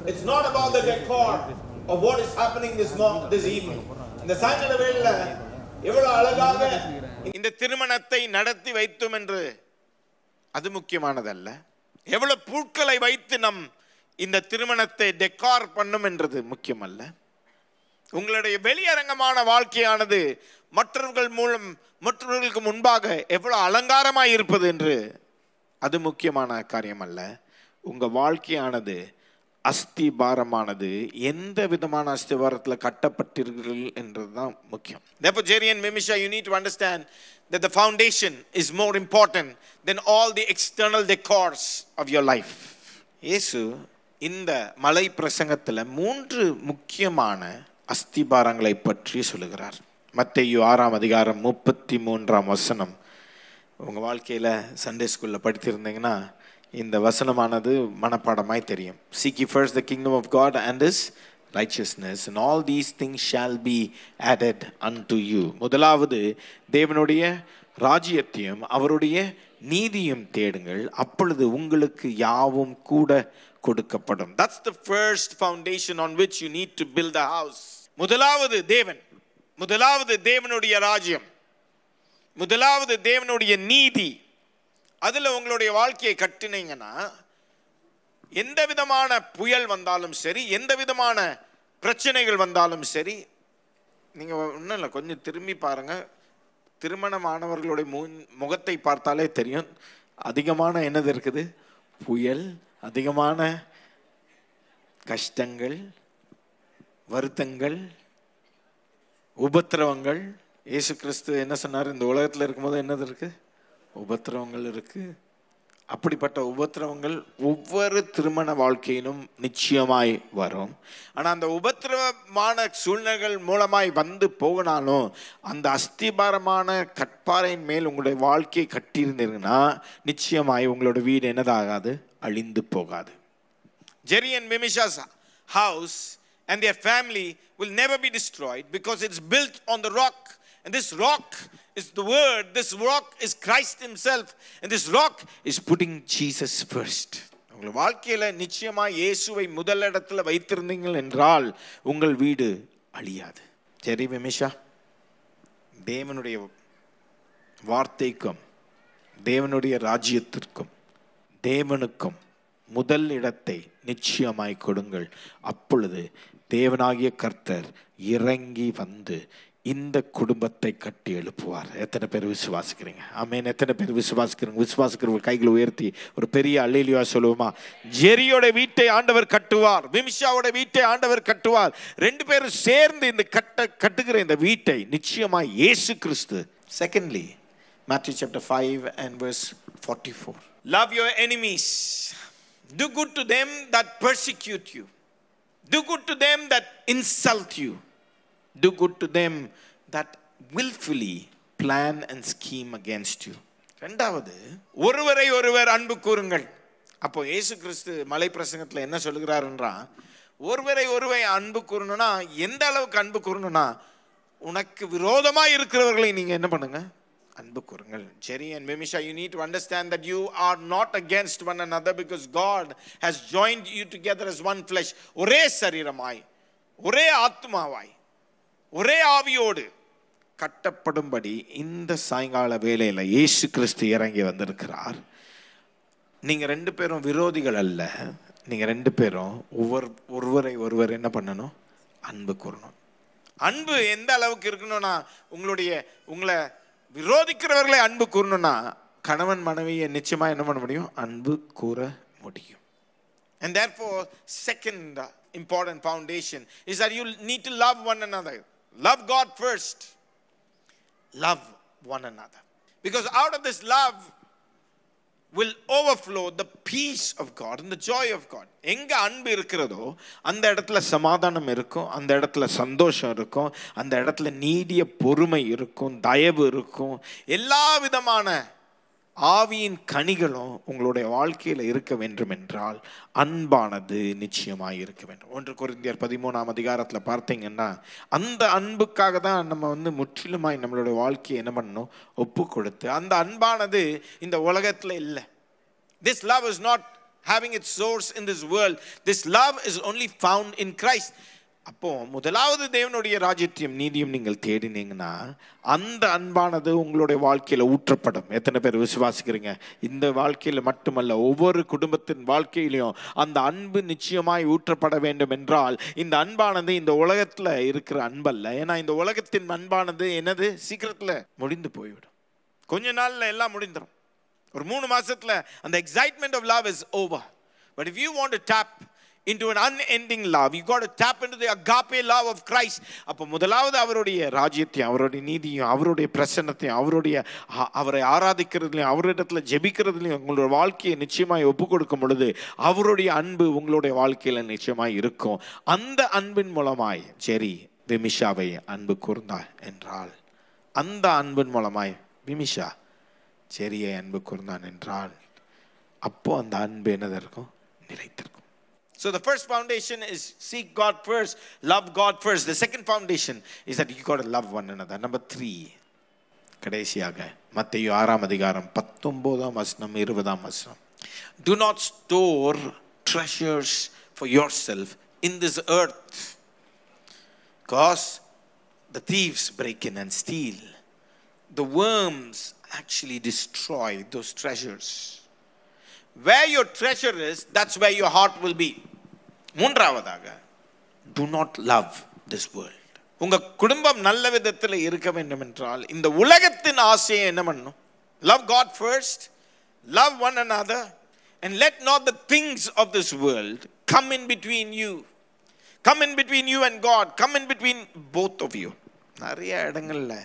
Speaker 7: It's not about the decor of what is happening this evening. இந்த சாயங்கால வேளையில எவ்வளவு அழகாக இந்த திருமணத்தை நடத்தி வைத்தோம் என்று அது முக்கியமானதல்ல. எவ்வளவு பூக்களை வைத்து நம்
Speaker 6: இந்த திருமணத்தை டெக்கார் பண்ணும் என்றது முக்கியம் அல்ல. உங்களுடைய வெளியரங்கமான வாழ்க்கையானது மற்றவர்களுக்கு முன்பாக எவ்வளவு அலங்காரமாய் இருப்பது என்று அது முக்கியமான காரியம் அல்ல. உங்க வாழ்க்கையானது அஸ்திபாரமானது எந்த விதமான அஸ்திபாரத்தில் கட்டப்பட்டிருக்கிறீர்கள் என்றதுதான் முக்கியம். Therefore, Jerry and Mimisha, you need to understand that the foundation is more important than all the external decors of your life. இயேசு இந்த மலை பிரசங்கத்தில் 3 முக்கியமான அஸ்திபாரங்களை பற்றி சொல்லுகிறார். மத்தேயு 6ஆம் அதிகாரம் 33ஆம் வசனம். உங்கள் வாழ்க்கையில் சண்டே ஸ்கூலில் படித்திருந்தீங்கன்னா இந்த வசனமானது மனப்பாடமாய் தெரியும். Seek ye first the kingdom of God and his righteousness, and all these things shall be added unto you. முதலாவது தேவனுடைய ராஜ்யத்தையும் அவருடைய நீதியும் தேடுங்கள், அப்பொழுது உங்களுக்கு யாவும் கூட கொடுக்கப்படும். That's the first foundation on which you need to build a house. முதலாவது தேவன், முதலாவது தேவனுடைய ராஜ்யம், முதலாவது தேவனுடைய நீதி. அதில் உங்களுடைய வாழ்க்கையை கட்டினீங்கன்னா எந்த விதமான புயல் வந்தாலும் சரி, எந்த விதமான பிரச்சனைகள் வந்தாலும் சரி, நீங்கள் ஒன்றும் இல்லை, கொஞ்சம் திரும்பி பாருங்கள். திருமணமானவர்களுடைய முகத்தை பார்த்தாலே தெரியும் அதிகமான என்னது இருக்குது, புயல், அதிகமான கஷ்டங்கள், வருத்தங்கள், உபத்திரவங்கள். இயேசு கிறிஸ்து என்ன சொன்னார், இந்த உலகத்தில் இருக்கும்போது என்னது இருக்குது, உபத்திரவங்கள் இருக்கு. அப்படிப்பட்ட உபத்திரவங்கள் ஒவ்வொரு திருமண வாழ்க்கையிலும் நிச்சயமாய் வரும். ஆனால் அந்த உபத்திரவமான சூழ்நிலைகள் மூலமாய் வந்து போகனாலும் அந்த அஸ்திபாரமான கற்பாறையின் மேல் உங்களுடைய வாழ்க்கையை கட்டியிருந்தீங்கன்னா நிச்சயமாய் உங்களோட வீடு என்னதாகாது, அழிந்து போகாது. Jerry and Mimisha's house and their family will never be destroyed because it's built on the rock. And this rock is the word, this rock is Christ himself, and this rock is putting Jesus first. உங்கள் வாழ்க்கையில் நிச்சயமாக இயேசுவை முதலிடத்தில் வைத்திருந்தீர்கள் என்றால் உங்கள் வீடு அழியாது. சரி மிமிஷா, தேவனுடைய வார்த்தைக்கும் தேவனுடைய ராஜ்யத்திற்கும் தேவனுக்கும் முதல் இடத்தை நிச்சயமாய் கொடுங்கள். அப்பொழுது தேவனாகிய கர்த்தர் இறங்கி வந்து இந்த குடும்பத்தை கட்டி எழுப்புவார். எத்தனை பேர் விசுவாசிக்கிறீங்க? ஆமென். எத்தனை பேர் விசுவாசிக்கிறீங்க? விசுவாசிக்கிறவங்க கைகளை உயர்த்தி ஒரு பெரிய அல்லேலூயா சொல்லுவோமா? ஜெரியோட வீட்டை ஆண்டவர் கட்டுவார், விமிஷாவோட வீட்டை ஆண்டவர் கட்டுவார். 2 பேரும் சேர்ந்து இந்த கட்டுகிற இந்த வீட்டை நிச்சயமாய் இயேசு கிறிஸ்து. Secondly, Matthew chapter 5 and verse 44. Love your enemies. Do good to them that persecute you. Do good to them that insult you. Do good to them that willfully plan and scheme against you. இரண்டாவது, ஒருவரை ஒருவர் அன்பு கூறுங்கள். அப்போ இயேசு கிறிஸ்து மலை பிரசங்கத்தில் என்ன சொல்லுகிறாருன்றா, ஒருவரை ஒருவர் அன்பு கூறணும்னா எந்த அளவுக்கு அன்பு கூறணும்னா, உனக்கு விரோதமாக இருக்கிறவர்களை நீங்கள் என்ன பண்ணுங்க, அன்பு கூறுங்கள். Jerry and Mimisha, you need to understand that you are not against one another because God has joined you together as one flesh. ஒரே சரீரமாய், ஒரே ஆத்மாவாய், ஒரே ஆவியோடு கட்டப்படும்படி இந்த சாயங்கால வேளையில் இயேசு கிறிஸ்து இறங்கி வந்திருக்கிறார். நீங்கள் 2 பேரும் விரோதிகள் அல்ல. நீங்கள் 2 பேரும் ஒருவரை ஒருவர் என்ன பண்ணணும், அன்பு கூறணும். அன்பு எந்த அளவுக்கு இருக்கணும்னா, உங்களை விரோதிக்கிறவர்களை அன்பு கூறணும்னா கணவன் மனைவியை நிச்சயமாக என்ன பண்ண முடியும், அன்பு கூற முடியும். And therefore, second important foundation is that you need to love one another. Love God first. Love one another. Because out of this love will overflow the peace of God and the joy of God. எங்க அன்பு இருக்கிறதோ அந்த இடத்துல சமாதானம் இருக்கும், அந்த இடத்துல சந்தோஷம் இருக்கும், அந்த இடத்துல நீடிய பொறுமை இருக்கும், தயவு இருக்கும். எல்லா விதமான ஆவியின் கனிகளும் உங்களுடைய வாழ்க்கையில் இருக்க வேண்டும் என்றால் அன்பானது நிச்சயமாக இருக்க வேண்டும். 1 கொரிந்தியர் 13ஆம் அதிகாரத்தில் பார்த்தீங்கன்னா அந்த அன்புக்காக தான் நம்ம முற்றிலுமாய் நம்மளுடைய வாழ்க்கையை என்ன பண்ணணும், ஒப்பு கொடுத்து. அந்த அன்பானது இந்த உலகத்தில் இல்லை. This love is not having its source in this world. This love is only found in Christ. அப்போ முதலாவது தேவனுடைய ராஜ்யத்தையும் நீதியும் நீங்கள் தேடினீங்கன்னா அந்த அன்பானது உங்களுடைய வாழ்க்கையில ஊற்றப்படும். எத்தனை பேர் விசுவாசிக்கிறீங்க? இந்த வாழ்க்கையில மட்டுமல்ல, ஒவ்வொரு குடும்பத்தின் வாழ்க்கையிலையும் அந்த அன்பு நிச்சயமாய் ஊற்றப்பட வேண்டும் என்றால் இந்த அன்பானது இந்த உலகத்துல இருக்கிற அன்பல்ல. ஏன்னா இந்த உலகத்தின் அன்பானது என்னது? சீக்கிரத்துல முடிந்து போய்விடும். கொஞ்ச நாள்ல எல்லாம் முடிந்துடும். ஒரு 3 மாசத்துல அந்த excitement of love is over. But if you want to tap into an unending love, you got to tap into the agape love of Christ. அப்போ முதலாவது அவருடைய ராஜ்யத்தையும் அவருடைய நீதியும் அவருடைய பிரசன்னத்தையும் அவரை ஆராதிக்கிறதுலையும் அவரிடத்துல ஜெபிக்கிறதுலையும் உங்களுடைய வாழ்க்கையை நிச்சயமாய் ஒப்பு கொடுக்கும் பொழுது அவருடைய அன்பு உங்களுடைய வாழ்க்கையில நிச்சயமாய் இருக்கும். அந்த அன்பின் மூலமாய் ஜெரி விமிஷாவை அன்பு கூர்ந்தார் என்றால், அந்த அன்பின் மூலமாய் விமிஷா ஜெரியை அன்பு கூர்ந்தான் என்றால் அப்போ அந்த அன்பு என்னது இருக்கும்? நிலைத்திருக்கும். So the first foundation is seek God first, love God first. The second foundation is that you got to love one another. Number 3, கடைசியாக மத்தேயு 6ஆம் அதிகாரம் 19ஆம் வசனம் 20ஆம் வசனம். Do not store treasures for yourself in this earth, because the thieves break in and steal. The worms actually destroy those treasures. Where your treasure is, that's where your heart will be. மூன்றாவதாக, do not love this world. உங்க குடும்பம் நல்ல விதத்தில் இருக்க வேண்டும் என்றால் இந்த உலகத்தின் ஆசையை என்ன பண்ணணும்? Love God first, love one another, and let not the things of this world come in between you. Come in between you and God. Come in between both of you. நிறைய இடங்கள்ல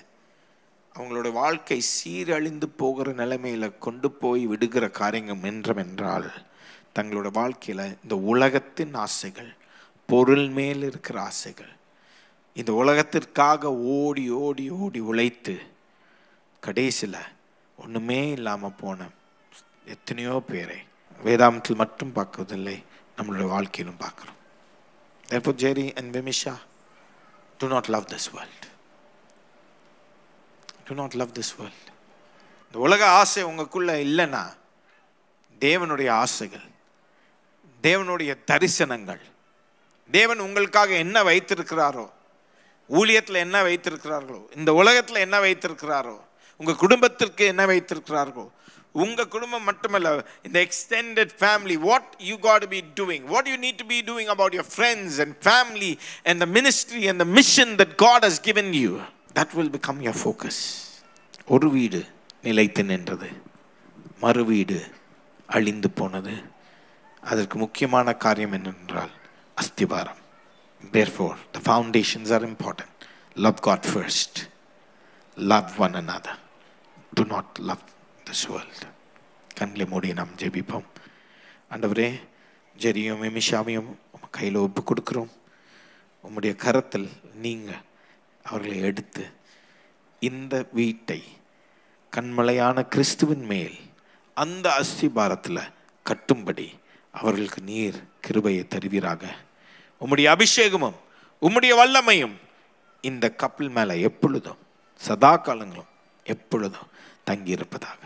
Speaker 6: அவங்களோட வாழ்க்கை சீரழிந்து போகிற நிலைமையில கொண்டு போய் விடுகிற காரியங்கள் என்றால் தங்களோட வாழ்க்கையில இந்த உலகத்தின் ஆசைகள், பொருள் மேல் இருக்கிற ஆசைகள், இந்த உலகத்திற்காக ஓடி ஓடி ஓடி உழைத்து கடைசியில் ஒண்ணுமே இல்லாம போன எத்தனையோ பேரை வேதாந்தத்தில் மட்டும் பார்க்கவில்லை, நம்மளுடைய வாழ்க்கையிலும் பார்க்கிறோம். Therefore, Jerry and Vimisha, do not love this world. Do not love this world. இந்த உலக ஆசை உங்களுக்குள்ள இல்லைன்னா தேவனுடைய ஆசைகள், தேவனுடைய தரிசனங்கள், தேவன் உங்களுக்காக என்ன வைத்திருக்கிறாரோ, ஊழியத்தில் என்ன வைத்திருக்கிறார்களோ, இந்த உலகத்தில் என்ன வைத்திருக்கிறாரோ, உங்க குடும்பத்திற்கு என்ன வைத்திருக்கிறார்களோ, உங்க குடும்பம் மட்டுமல்ல, இந்த extended family, what you got to be doing, what you need to be doing about your friends and family and the ministry and the mission that God has given you, that will become your focus. ஒரு வீடு நிலைத்து நின்றது, மறு வீடு அழிந்து போனது. அதற்கு முக்கியமான காரியம் என்னென்றால் அஸ்திபாரம். Therefore, the foundations are important. Love God first. Love one another. Do not love this world. கண்களை மூடி நாம் ஜெபிப்போம். ஆண்டவரே, ஜெரியும் எமிஷாவையும் கையில் ஒப்பு கொடுக்கிறோம். உம்முடைய கரத்தில் நீங்க அவர்களை எடுத்து இந்த வீட்டை கண்மலையான கிறிஸ்துவின் மேல் அந்த அஸ்திபாரத்தில் கட்டும்படி அவர்களுக்கு நீர் கிருபையை தருவீராக. உம்முடைய அபிஷேகமும் உம்முடைய வல்லமையும் இந்த கப்பல் மேலே எப்பொழுதும் சதா காலங்களும் எப்பொழுதும் தங்கியிருப்பதாக.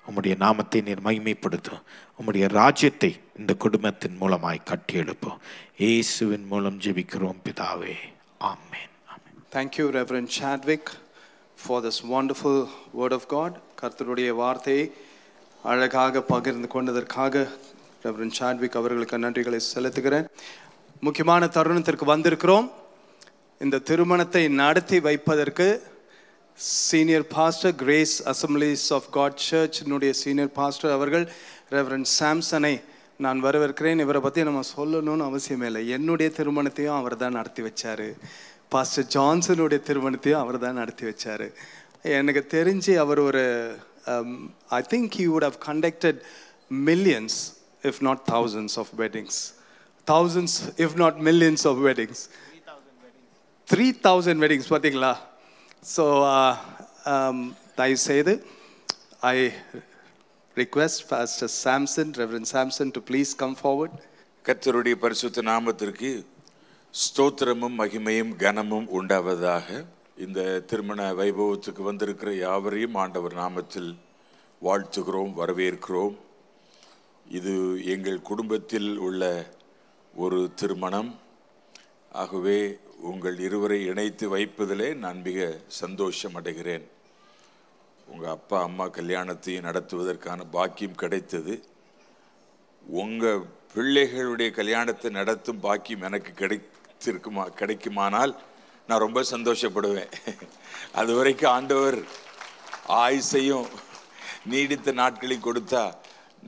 Speaker 6: உம்முடைய நாமத்தை நீர் மகிமைப்படுத்தும். உம்முடைய ராஜ்யத்தை இந்த குடும்பத்தின் மூலமாய் கட்டி எழுப்போம். இயேசுவின் மூலம் ஜெபிக்கிறோம் பிதாவே. ஆமென்.
Speaker 1: Thank you, Reverend Chadwick, for this wonderful word of God. கர்த்தருடைய வார்த்தையை அழகாக பகிர்ந்து கொண்டதற்காக ரெவரண்ட் சாட்விக் அவர்களுக்கு நன்றிகளை செலுத்துகிறேன். முக்கியமான தருணத்திற்கு வந்திருக்கிறோம். இந்த திருமணத்தை நடத்தி வைப்பதற்கு senior pastor, grace assemblies of God சர்ச்சினுடைய சீனியர் பாஸ்டர் அவர்கள் ரெவரண்ட் சாம்சனை நான் வரவேற்கிறேன். இவரை பற்றி நம்ம சொல்லணும்னு அவசியமே இல்லை. என்னுடைய திருமணத்தையும் அவர் தான் நடத்தி வச்சார். பாஸ்டர் ஜான்சனுடைய திருமணத்தையும் அவர் தான் நடத்தி வச்சார். எனக்கு தெரிஞ்சு அவர் ஒரு I think he would have conducted millions, if not thousands of weddings. Thousands, if not millions of weddings. 3,000 weddings, பார்த்தீங்களா? So, தயவு செய்து I request Pastor Samson, Reverend Samson, to please come forward.
Speaker 8: கர்த்தருடைய பரிசுத்த நாமத்திற்கு ஸ்தோத்திரமும் மகிமையும் கனமும் உண்டாவதாக. இந்த திருமண வைபவத்துக்கு வந்திருக்கிற யாவரையும் ஆண்டவர் நாமத்தில் வாழ்த்துகிறோம், வரவேற்கிறோம். இது எங்கள் குடும்பத்தில் உள்ள ஒரு திருமணம். ஆகவே உங்கள் இருவரை இணைத்து வைப்பதிலே நான் மிக சந்தோஷம் அடைகிறேன். உங்கள் அப்பா அம்மா கல்யாணத்தையும் நடத்துவதற்கான பாக்கியம் கிடைத்தது. உங்கள் பிள்ளைகளுடைய கல்யாணத்தை நடத்தும் பாக்கியம் எனக்கு கிடைக்குமானால் நான் ரொம்ப சந்தோஷப்படுவேன். அது வரைக்கும் ஆண்டவர் ஆயுசையும் நீடித்த நாட்களையும் கொடுத்தா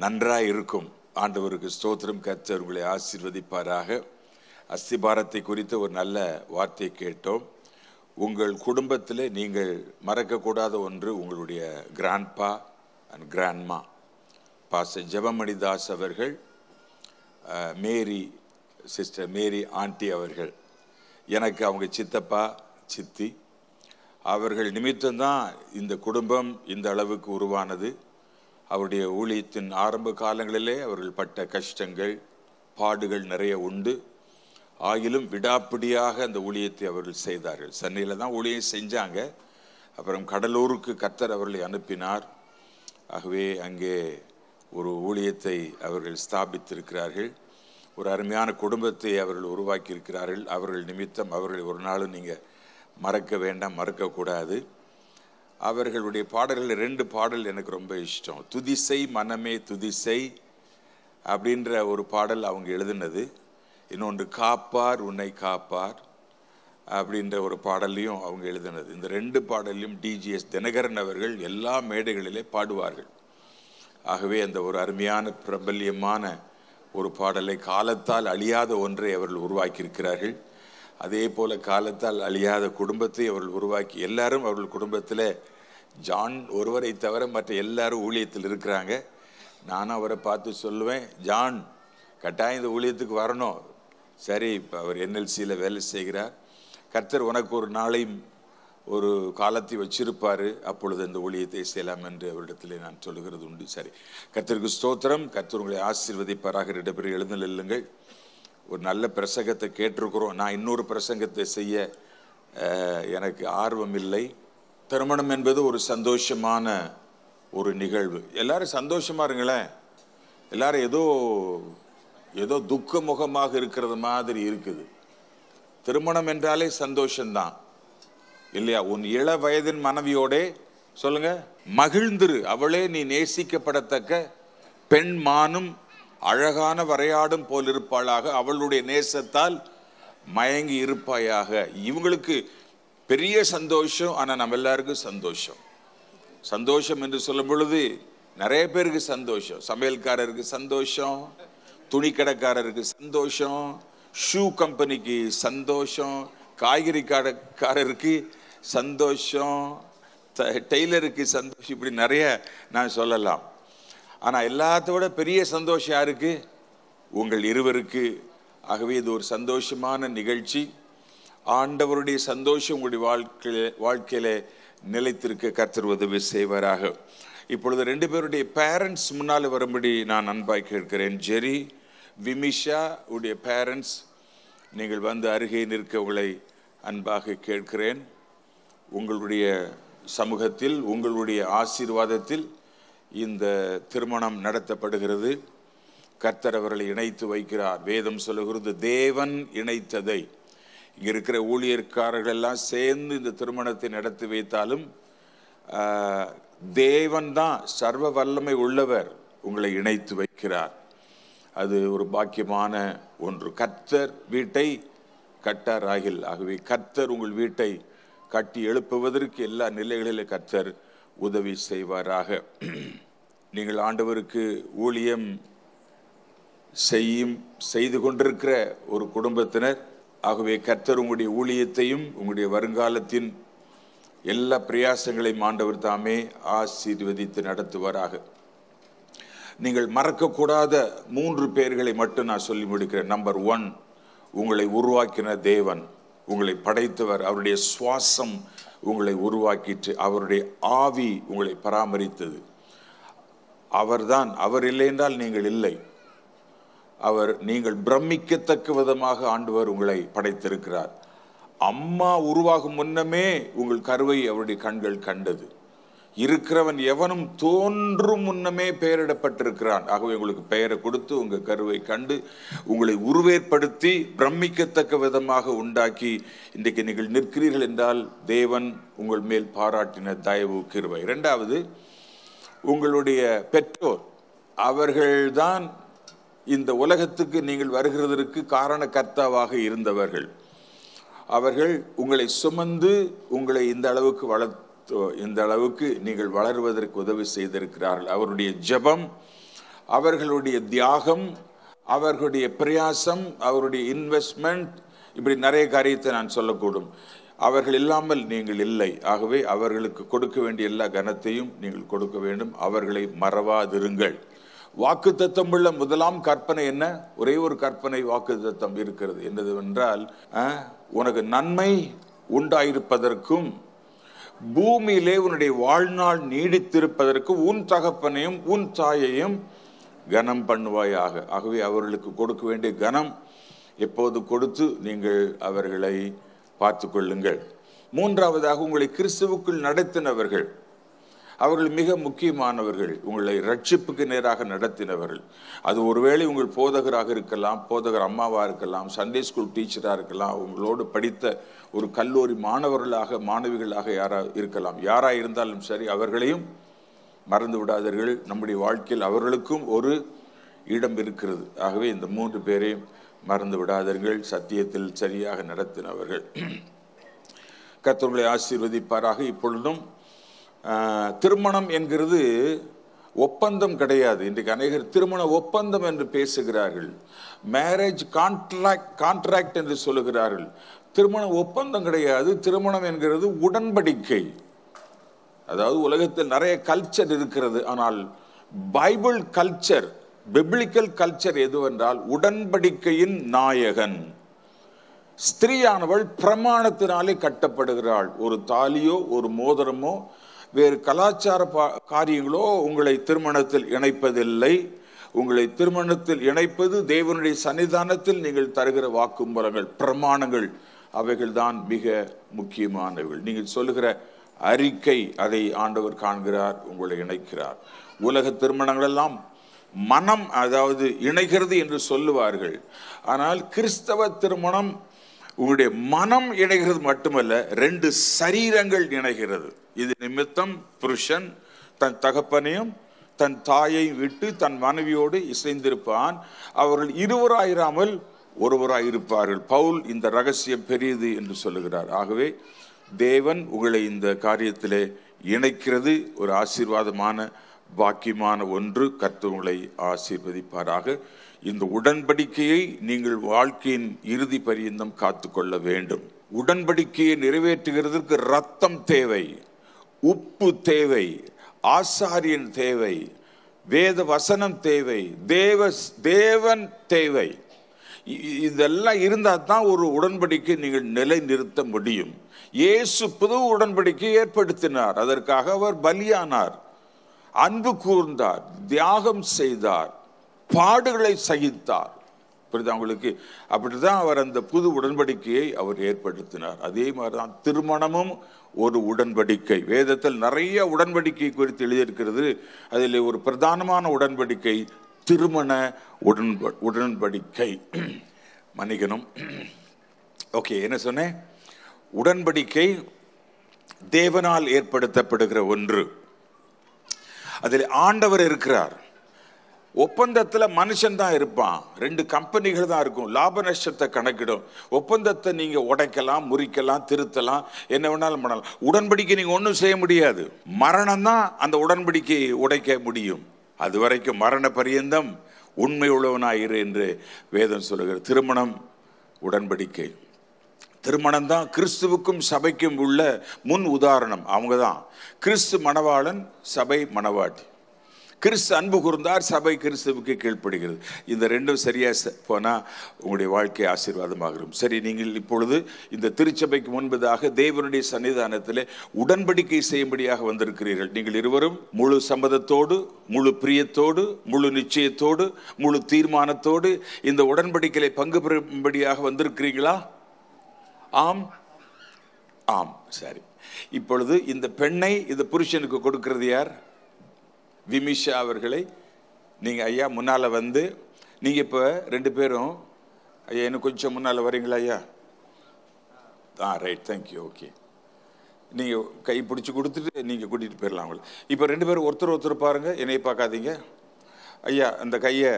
Speaker 8: நன்றாக இருக்கும். ஆண்டவருக்கு ஸ்தோத்திரம். கர்த்தர் உங்களை ஆசீர்வதிப்பாராக. அஸ்திபாரத்தை குறித்த ஒரு நல்ல வார்த்தையை கேட்டோம். உங்கள் குடும்பத்தில் நீங்கள் மறக்கக்கூடாத ஒன்று உங்களுடைய கிராண்ட்பா அண்ட் கிராண்ட்மா. பாஸ்டர் ஜெபமணிதாஸ் அவர்கள், மேரி சிஸ்டர் மேரி ஆண்டி அவர்கள் எனக்கு அவங்க சித்தப்பா சித்தி. அவர்கள் நிமித்தம்தான் இந்த குடும்பம் இந்த அளவுக்கு உருவானது. அவருடைய ஊழியத்தின் ஆரம்ப காலங்களிலே அவர்கள் பட்ட கஷ்டங்கள் பாடுகள் நிறைய உண்டு. ஆகிலும் விடாப்பிடியாக அந்த ஊழியத்தை அவர்கள் செய்தார்கள். சென்னையில் தான் ஊழியம் செஞ்சாங்க. அப்புறம் கடலூருக்கு கர்த்தர் அவர்களை அனுப்பினார். ஆகவே அங்கே ஒரு ஊழியத்தை அவர்கள் ஸ்தாபித்திருக்கிறார்கள். ஒரு அருமையான குடும்பத்தை அவர்கள் உருவாக்கி இருக்கிறார்கள். அவர்கள் நிமித்தம் அவர்களை ஒரு நாளும் நீங்கள் மறக்க வேண்டாம், மறக்கக்கூடாது. அவர்களுடைய பாடல்கள் 2 பாடல் எனக்கு ரொம்ப இஷ்டம். துதிசை மனமே துதிசை அப்படின்ற ஒரு பாடல் அவங்க எழுதினது. இன்னொன்று காப்பார் உன்னை காப்பார் அப்படின்ற ஒரு பாடல்லையும் அவங்க எழுதினது. இந்த 2 பாடல்லையும் டிஜிஎஸ் தினகரன் அவர்கள் எல்லா மேடைகளிலே பாடுவார்கள். ஆகவே அந்த ஒரு அருமையான பிரபல்யமான ஒரு பாடலை, காலத்தால் அழியாத ஒன்றை அவர்கள் உருவாக்கியிருக்கிறார்கள். அதே போல் காலத்தால் அழியாத குடும்பத்தை அவர்கள் உருவாக்கி, எல்லாரும் அவர்கள் குடும்பத்தில் ஜான் ஒருவரை தவிர மற்ற எல்லாரும் ஊழியத்தில் இருக்கிறாங்க. நானும் அவரை பார்த்து சொல்லுவேன், ஜான் கட்டாயம் இந்த ஊழியத்துக்கு வரணும். சரி, இப்போ அவர் என்எல்சியில் வேலை செய்கிறார். கர்த்தர் உனக்கு ஒரு நாளையும் ஒரு காலத்தை வச்சிருப்பார், அப்பொழுது அந்த ஊழியத்தை செய்யலாம் என்று அவரிடத்திலே நான் சொல்லுகிறது உண்டு. சரி, கர்த்தருக்கு ஸ்தோத்திரம். கர்த்தர் உங்களை ஆசீர்வதிப்பாராக. 2 பேரும் எழுந்து நில்லுங்கள். ஒரு நல்ல பிரசங்கத்தை கேட்டிருக்கிறோம். நான் இன்னொரு பிரசங்கத்தை செய்ய எனக்கு ஆர்வம் இல்லை. திருமணம் என்பது ஒரு சந்தோஷமான ஒரு நிகழ்வு. எல்லாரும் சந்தோஷமா இருங்களேன். எல்லாரும் ஏதோ துக்க முகமாக இருக்கிறது மாதிரி இருக்குது. திருமணம் என்றாலே சந்தோஷம்தான் இல்லையா? உன் இள வயதின் மனைவியோடே சொல்லுங்க மகிழ்ந்திரு, அவளே நீ நேசிக்கப்படத்தக்க பெண் மானும் அழகான வரையாடும் போல் இருப்பாளாக, அவளுடைய நேசத்தால் மயங்கி இருப்பாயாக. இவங்களுக்கு பெரிய சந்தோஷம். ஆனால் நம்ம எல்லாருக்கும் சந்தோஷம். சந்தோஷம் என்று சொல்லும் பொழுது நிறைய பேருக்கு சந்தோஷம். சமையல்காரருக்கு சந்தோஷம், துணி கடைக்காரருக்கு சந்தோஷம், ஷூ கம்பெனிக்கு சந்தோஷம், காய்கறி கடைக்காரருக்கு சந்தோஷம், டெய்லருக்கு சந்தோஷம், இப்படி நிறைய நான் சொல்லலாம். ஆனால் எல்லாத்தோட பெரிய சந்தோஷம் யாருக்கு? உங்கள் இருவருக்கு. ஆகவே இது ஒரு சந்தோஷமான நிகழ்ச்சி. ஆண்டவருடைய சந்தோஷம் உங்களுடைய வாழ்க்கையில நிலைத்திருக்க கர்த்தர் உதவி செய்வாராக. இப்பொழுது 2 பேருடைய பேரண்ட்ஸ் முன்னால் வரும்படி நான் அன்பாய் கேட்கிறேன். ஜெரி விமிஷா உடைய பேரண்ட்ஸ், நீங்கள் வந்து அருகே நிற்க உங்களை அன்பாக கேட்கிறேன். உங்களுடைய சமூகத்தில் உங்களுடைய ஆசீர்வாதத்தில் இந்த திருமணம் நடத்தப்படுகிறது. கர்த்தர் அவர்களை இணைத்து வைக்கிறார். வேதம் சொல்லுகிறது, தேவன் இணைத்ததை. இங்க இருக்கிற ஊழியர்காரர்கள் எல்லாம் சேர்ந்து இந்த திருமணத்தை நடத்தி வைத்தாலும் தேவன் தான் சர்வ வல்லமை உள்ளவர் உங்களை இணைத்து வைக்கிறார். அது ஒரு பாக்கியமான ஒன்று. கர்த்தர் வீட்டை கட்டாராகில். ஆகவே கர்த்தர் உங்கள் வீட்டை கட்டி எழுப்புவதற்கு எல்லா நிலைகளிலும் கர்த்தர் உதவி செய்வாராக. நீங்கள் ஆண்டவருக்கு ஊழியம் செய்து கொண்டிருக்கிற ஒரு குடும்பத்தினர். ஆகவே கர்த்தர் உங்களுடைய ஊழியத்தையும் உங்களுடைய வருங்காலத்தின் எல்லா பிரயாசங்களையும் ஆண்டவர் தாமே ஆசீர்வதித்து நடத்துவாராக. நீங்கள் மறக்கக்கூடாத 3 பேர்களை மட்டும் நான் சொல்லி முடிக்கிறேன். நம்பர் 1, உங்களை உருவாக்கின தேவன், உங்களை படைத்தவர். அவருடைய சுவாசம் உங்களை உருவாக்கிட்டு, அவருடைய ஆவி உங்களை பராமரித்தது. அவர்தான். அவர் இல்லை என்றால் நீங்கள் இல்லை. நீங்கள் பிரமிக்கத்தக்க விதமாக ஆண்டவர் உங்களை படைத்திருக்கிறார். அம்மா உருவாகும் முன்னமே உங்கள் கருவை அவருடைய கண்கள் கண்டது. இருக்கிறவன் எவனும் தோன்றும் முன்னமே பெயரிடப்பட்டிருக்கிறான். ஆகவே உங்களுக்கு பெயரை கொடுத்து உங்கள் கருவை கண்டு உங்களை உருவேற்படுத்தி பிரமிக்கத்தக்க விதமாக உண்டாக்கி இன்றைக்கு நீங்கள் நிற்கிறீர்கள் என்றால் தேவன் உங்கள் மேல் பாராட்டின தயவு கிருபை. இரண்டாவது, உங்களுடைய பெற்றோர், அவர்கள்தான் இந்த உலகத்துக்கு நீங்கள் வருகிறதற்கு காரணகர்த்தாவாக இருந்தவர்கள். அவர்கள் உங்களை சுமந்து உங்களை இந்த அளவுக்கு நீங்கள் வளருவதற்கு உதவி செய்திருக்கிறார்கள். அவருடைய ஜெபம், அவர்களுடைய தியாகம், அவர்களுடைய பிரயாசம், அவருடைய இன்வெஸ்ட்மெண்ட், இப்படி நிறைய காரியத்தை நான் சொல்லக்கூடும். அவர்கள் இல்லாமல் நீங்கள் இல்லை. ஆகவே அவர்களுக்கு கொடுக்க வேண்டிய எல்லா கனத்தையும் நீங்கள் கொடுக்க வேண்டும். அவர்களை மறவாதிருங்கள். வாக்குத்தத்தம் உள்ள முதலாம் கற்பனை என்ன? ஒரே ஒரு கற்பனை வாக்குத்தத்தம் இருக்கிறது. என்னதென்றால், உனக்கு நன்மை உண்டாயிருப்பதற்கும் பூமியிலே உன்னுடைய வாழ்நாள் நீடித்திருப்பதற்கும் உன் தகப்பனையும் உன் தாயையும் கனம் பண்ணுவாயாக. ஆகவே அவர்களுக்கு கொடுக்க வேண்டிய கனம் எப்போது கொடுத்து நீங்கள் அவர்களை பார்த்து கொள்ளுங்கள். மூன்றாவதாக, உங்களை கிறிஸ்துவுக்குள் நடத்தினவர்கள், அவர்கள் மிக முக்கியமானவர்கள். உங்களை ரட்சிப்புக்கு நேராக நடத்தினவர்கள். அது ஒருவேளை உங்கள் போதகராக இருக்கலாம், போதகர் அம்மாவாக இருக்கலாம், சண்டே ஸ்கூல் டீச்சராக இருக்கலாம், உங்களோடு படித்த ஒரு கல்லூரி மாணவிகளாக யாராக இருக்கலாம். யாராக இருந்தாலும் சரி, அவர்களையும் மறந்து விடாதீர்கள். நம்முடைய வாழ்க்கையில் அவர்களுக்கும் ஒரு இடம் இருக்கிறது. ஆகவே இந்த 3 பேரையும் மறந்து விடாதீர்கள். சத்தியத்தில் சரியாக நடத்தினவர்கள். கர்த்தர் உங்களை ஆசீர்வதிப்பாராக. இப்பொழுதும் திருமணம் என்கிறது ஒப்பந்தம் கிடையாது. இன்றைக்கு அநேகர் திருமண ஒப்பந்தம் என்று பேசுகிறார்கள். மேரேஜ் கான்ட்ராக்ட் என்று சொல்லுகிறார்கள். திருமண ஒப்பந்தம் கிடையாது. திருமணம் என்கிறது உடன்படிக்கை. அதாவது உலகத்தில் நிறைய கல்ச்சர் இருக்கிறது. ஆனால் பைபிள் கல்ச்சர், பிப்ளிக்கல் கல்ச்சர் எதுவென்றால் உடன்படிக்கையின் நாயகன். ஸ்திரீயானவள் பிரமாணத்தினாலே கட்டப்படுகிறாள். ஒரு தாலியோ ஒரு மோதிரமோ வேறு கலாச்சார காரியங்களோ உங்களை திருமணத்தில் இணைப்பதில்லை. உங்களை திருமணத்தில் இணைப்பது தேவனுடைய சன்னிதானத்தில் நீங்கள் தருகிற வாக்குமூலங்கள், பிரமாணங்கள், அவைகள் தான் மிக முக்கியமானவைகள். நீங்கள் சொல்லுகிற அறிக்கை, அதை ஆண்டவர் காண்கிறார், உங்களை இணைக்கிறார். உலக திருமணங்கள் எல்லாம் மனம், அதாவது இணைகிறது என்று சொல்லுவார்கள். ஆனால் கிறிஸ்தவ திருமணம் உங்களுடைய மனம் இணைகிறது மட்டுமல்ல, 2 சரீரங்கள் இணைகிறது. இது நிமித்தம் புருஷன் தன் தகப்பனையும் தன் தாயை விட்டு தன் மனைவியோடு இசைந்திருப்பான். அவர்கள் இருவராயிராமல் ஒருவராயிருப்பார்கள். பவுல் இந்த ரகசியம் பெரியது என்று சொல்லுகிறார். ஆகவே தேவன் உங்களை இந்த காரியத்திலே இணைக்கிறது ஒரு ஆசீர்வாதமான பாக்கியமான ஒன்று. கர்த்தர் உங்களை ஆசீர்வதிப்பாராக. இந்த உடன்படிக்கையை நீங்கள் வாழ்க்கையின் இறுதி பரியந்தம் காத்து கொள்ள வேண்டும். உடன்படிக்கையை நிறைவேற்றுகிறதுக்கு ரத்தம் தேவை, உப்பு தேவை, ஆசாரியன் தேவை, வேத வசனம் தேவை, தேவன் தேவை. இதெல்லாம் இருந்தால் தான் ஒரு உடன்படிக்கை நீங்கள் நிலை நிறுத்த முடியும். இயேசு புது உடன்படிக்கை ஏற்படுத்தினார். அதற்காக அவர் பலியானார், அன்பு கூர்ந்தார், தியாகம் செய்தார், பாடுகளை சகித்தார். புரியுதா உங்களுக்கு? அப்படிதான் அவர் அந்த புது உடன்படிக்கையை அவர் ஏற்படுத்தினார். அதே மாதிரிதான் திருமணமும் ஒரு உடன்படிக்கை. வேதத்தில் நிறைய உடன்படிக்கை குறித்து எழுதியிருக்கிறது. அதில் ஒரு பிரதானமான உடன்படிக்கை திருமண உடன்படிக்கை. மன்னிக்கணும். ஓகே, என்ன சொன்னேன்? உடன்படிக்கை தேவனால் ஏற்படுத்தப்படுகிற ஒன்று. அதில் ஆண்டவர் இருக்கிறார். ஒப்பந்தத்தில் மனுஷன் தான் இருப்பான். 2 கம்பெனிகள் தான் இருக்கும். லாப நஷ்டத்தை கணக்கிடும். ஒப்பந்தத்தை நீங்கள் உடைக்கலாம், முறிக்கலாம், திருத்தலாம், என்ன வேணாலும் பண்ணலாம். உடன்படிக்கை நீங்கள் ஒன்றும் செய்ய முடியாது. மரணம் தான் அந்த உடன்படிக்கையை உடைக்க முடியும். அது வரைக்கும் மரண பரியந்தம் உண்மை உள்ளவனாயிரு என்று வேதம் சொல்லுகிறது. திருமணம் உடன்படிக்கை. திருமணம் தான் கிறிஸ்துவுக்கும் சபைக்கும் உள்ள முன் உதாரணம். அவங்க தான் கிறிஸ்து மணவாளன், சபை மணவாட்டி. கிறிஸ்து அன்பு கூர்ந்தார், சபை கிறிஸ்துவுக்கு கீழ்ப்படுகிறது. இந்த 2 சரியா போனால் உங்களுடைய வாழ்க்கை ஆசீர்வாதமாகும். சரி, நீங்கள் இப்பொழுது இந்த திருச்சபைக்கு முன்பதாக தேவனுடைய சன்னிதானத்தில் உடன்படிக்கை செய்யும்படியாக வந்திருக்கிறீர்கள். நீங்கள் இருவரும் முழு சம்மதத்தோடு, முழு பிரியத்தோடு, முழு நிச்சயத்தோடு, முழு தீர்மானத்தோடு இந்த உடன்படிக்கையை பங்கு பெறும்படியாக வந்திருக்கிறீங்களா? ஆம், ஆம். சரி, இப்பொழுது இந்த பெண்ணை இந்த புருஷனுக்கு கொடுக்கிறது யார்? விமிஷா அவர்களை நீங்கள் ஐயா முன்னால் வந்து, நீங்கள் இப்போ 2 பேரும் ஐயா இன்னும் கொஞ்சம் முன்னால் வரீங்களா ஐயா? Right, thank you. ஓகே, நீங்கள் கை பிடிச்சி கொடுத்துட்டு நீங்கள் கூட்டிகிட்டு போயிடலாம் அவங்கள. இப்போ 2 பேரும் ஒருத்தர் பாருங்கள், என்னையை பார்க்காதீங்க. ஐயா அந்த கையை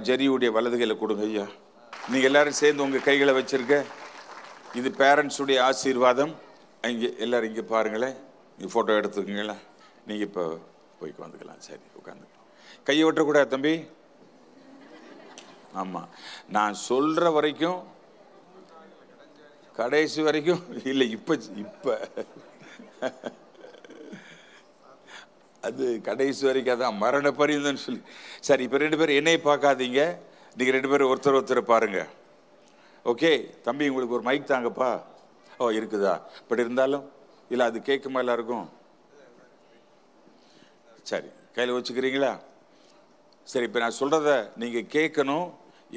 Speaker 8: ஜெரியுடைய வலது கையில் கொடுங்க ஐயா. நீங்கள் எல்லாரும் சேர்ந்து உங்கள் கைகளை வச்சுருக்க. இது பேரண்ட்ஸுடைய ஆசீர்வாதம். இங்கே எல்லோரும் இங்கே பாருங்களேன், நீங்கள் ஃபோட்டோ எடுத்துக்கங்களேன். நீங்கள் இப்போ போய் உட்காந்துக்கலாம். சரி, உட்காந்துக்கலாம். கையை விட்டுறக்கூடாது தம்பி. ஆமாம், நான் சொல்கிற வரைக்கும், கடைசி வரைக்கும் இல்லை. இப்போ அது கடைசி வரைக்கும் அதான் மரண பரிந்துன்னு சொல்லி. சரி, இப்போ 2 பேரும் என்னையை பார்க்காதீங்க, நீங்கள் 2 பேரும் ஒருத்தர் பாருங்க. ஓகே தம்பி, உங்களுக்கு ஒரு மைக் தாங்கப்பா. ஓ இருக்குதா? பட் இருந்தாலும் இல்லை, அது கேட்குமா எல்லாருக்கும்? சரி, கையில் வச்சுக்கிறீங்களா? சரி, இப்போ நான் சொல்கிறத நீங்கள் கேட்கணும்,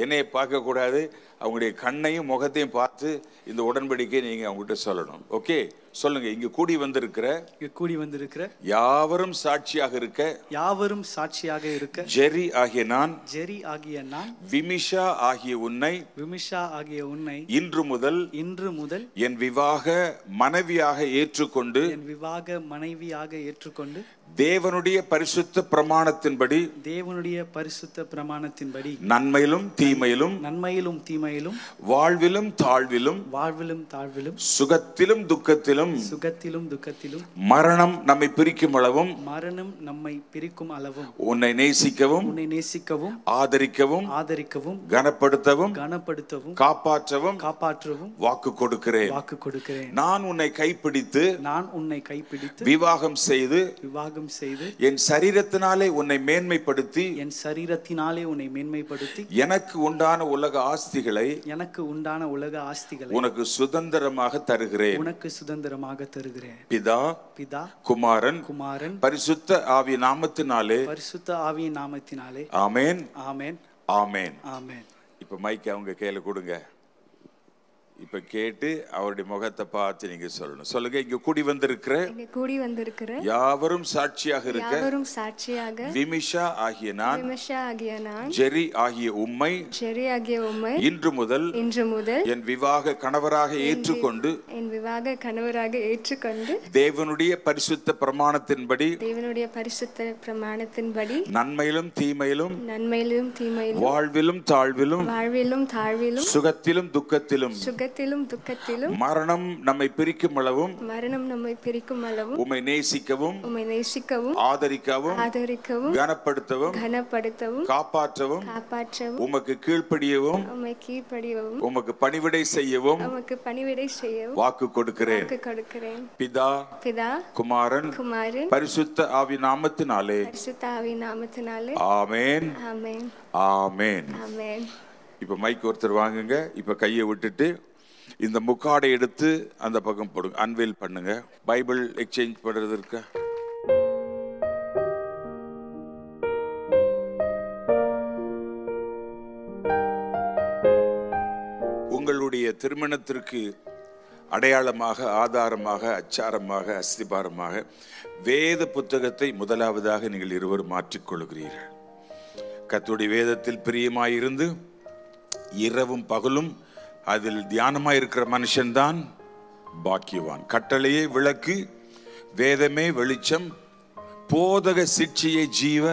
Speaker 8: என்னையை பார்க்கக்கூடாது. அவங்களுடைய கண்ணையும் முகத்தையும் பார்த்து இந்த உடன்படிக்கை நீங்கள் அவங்ககிட்ட சொல்லணும். ஓகே, சொல்லுங்க. இங்கு கூடி வந்திருக்கிற யாவரும் சாட்சியாக இருக்க ஜெரி ஆகிய நான் விமிஷா ஆகிய உன்னை இன்று முதல் என் விவாக மனைவியாக ஏற்றுக்கொண்டு தேவனுடைய பரிசுத்த பிரமாணத்தின்படி நன்மையிலும் தீமையிலும் வாழ்விலும் தாழ்விலும் சுகத்திலும் துக்கத்திலும் மரணம் நம்மை பிரிக்கும் அளவும் உன்னை நேசிக்கவும் ஆதரிக்கவும் கனப்படுத்தவும் காப்பாற்றவும் வாக்கு கொடுக்கிறேன். நான் உன்னை கைப்பிடித்து விவாகம் செய்து என் சரீரத்தினாலே உன்னை மேன்மைப்படுத்தி எனக்கு உண்டான உலக ஆஸ்திகளை உனக்கு சுதந்திரமாக தருகிறேன். பிதா குமாரன் பரிசுத்த ஆவி நாமத்தினாலே ஆமென் ஆமென். இப்ப மைக் அவங்க கையில கொடுங்க. இப்ப கேட்டு அவருடைய முகத்தை பார்த்து நீங்க சொல்லணும். சொல்லுங்க. இங்க கூடி வந்திருக்கிற யாவரும் சாட்சியாக இருக்க விமிஷா ஆகிய நான் ஜெரி ஆகிய உம்மை இன்று முதல் என் விவாக கணவராக ஏற்றுக்கொண்டு தேவனுடைய பரிசுத்த பிரமாணத்தின்படி நன்மையிலும் தீமையிலும் வாழ்விலும் தாழ்விலும் சுகத்திலும் துக்கத்திலும் மரணம் நம்மை பிரிக்கும் அளவும் உம்மை நேசிக்கவும் ஆதரிக்கவும் கனப்படுத்தவும் காப்பாற்றவும் உமக்கு கீழ்ப்படியவும் உமக்கு பணிவிடை செய்யவும் வாக்கு கொடுக்கிறேன். பிதா குமாரன் பரிசுத்த ஆவி நாமத்தினாலே ஆமென் ஆமென். இப்ப மைக் ஒருத்தர் வாங்குங்க. இப்ப கையை விட்டுட்டு இந்த முக்காடை எடுத்து அந்த பக்கம் போடுங்க. அன்வேல் பண்ணுங்க. பைபிள் எக்ஸ்சேஞ்ச் பண்றது இருக்கா? உங்களுடைய திருமணத்திற்கு அடையாளமாக, ஆதாரமாக, அச்சாரமாக, அஸ்திபாரமாக வேத புத்தகத்தை முதலாவதாக நீங்கள் இருவரும் மாற்றிக்கொள்கிறீர்கள். கர்த்தருடைய வேதத்தில் பிரியமாயிருந்து இரவும் பகலும் அதில் தியானமாயிருக்கிற மனுஷன்தான் பாக்கியவான். கட்டளையே விளக்கு, வேதமே வெளிச்சம், போதக சிட்சியை ஜீவ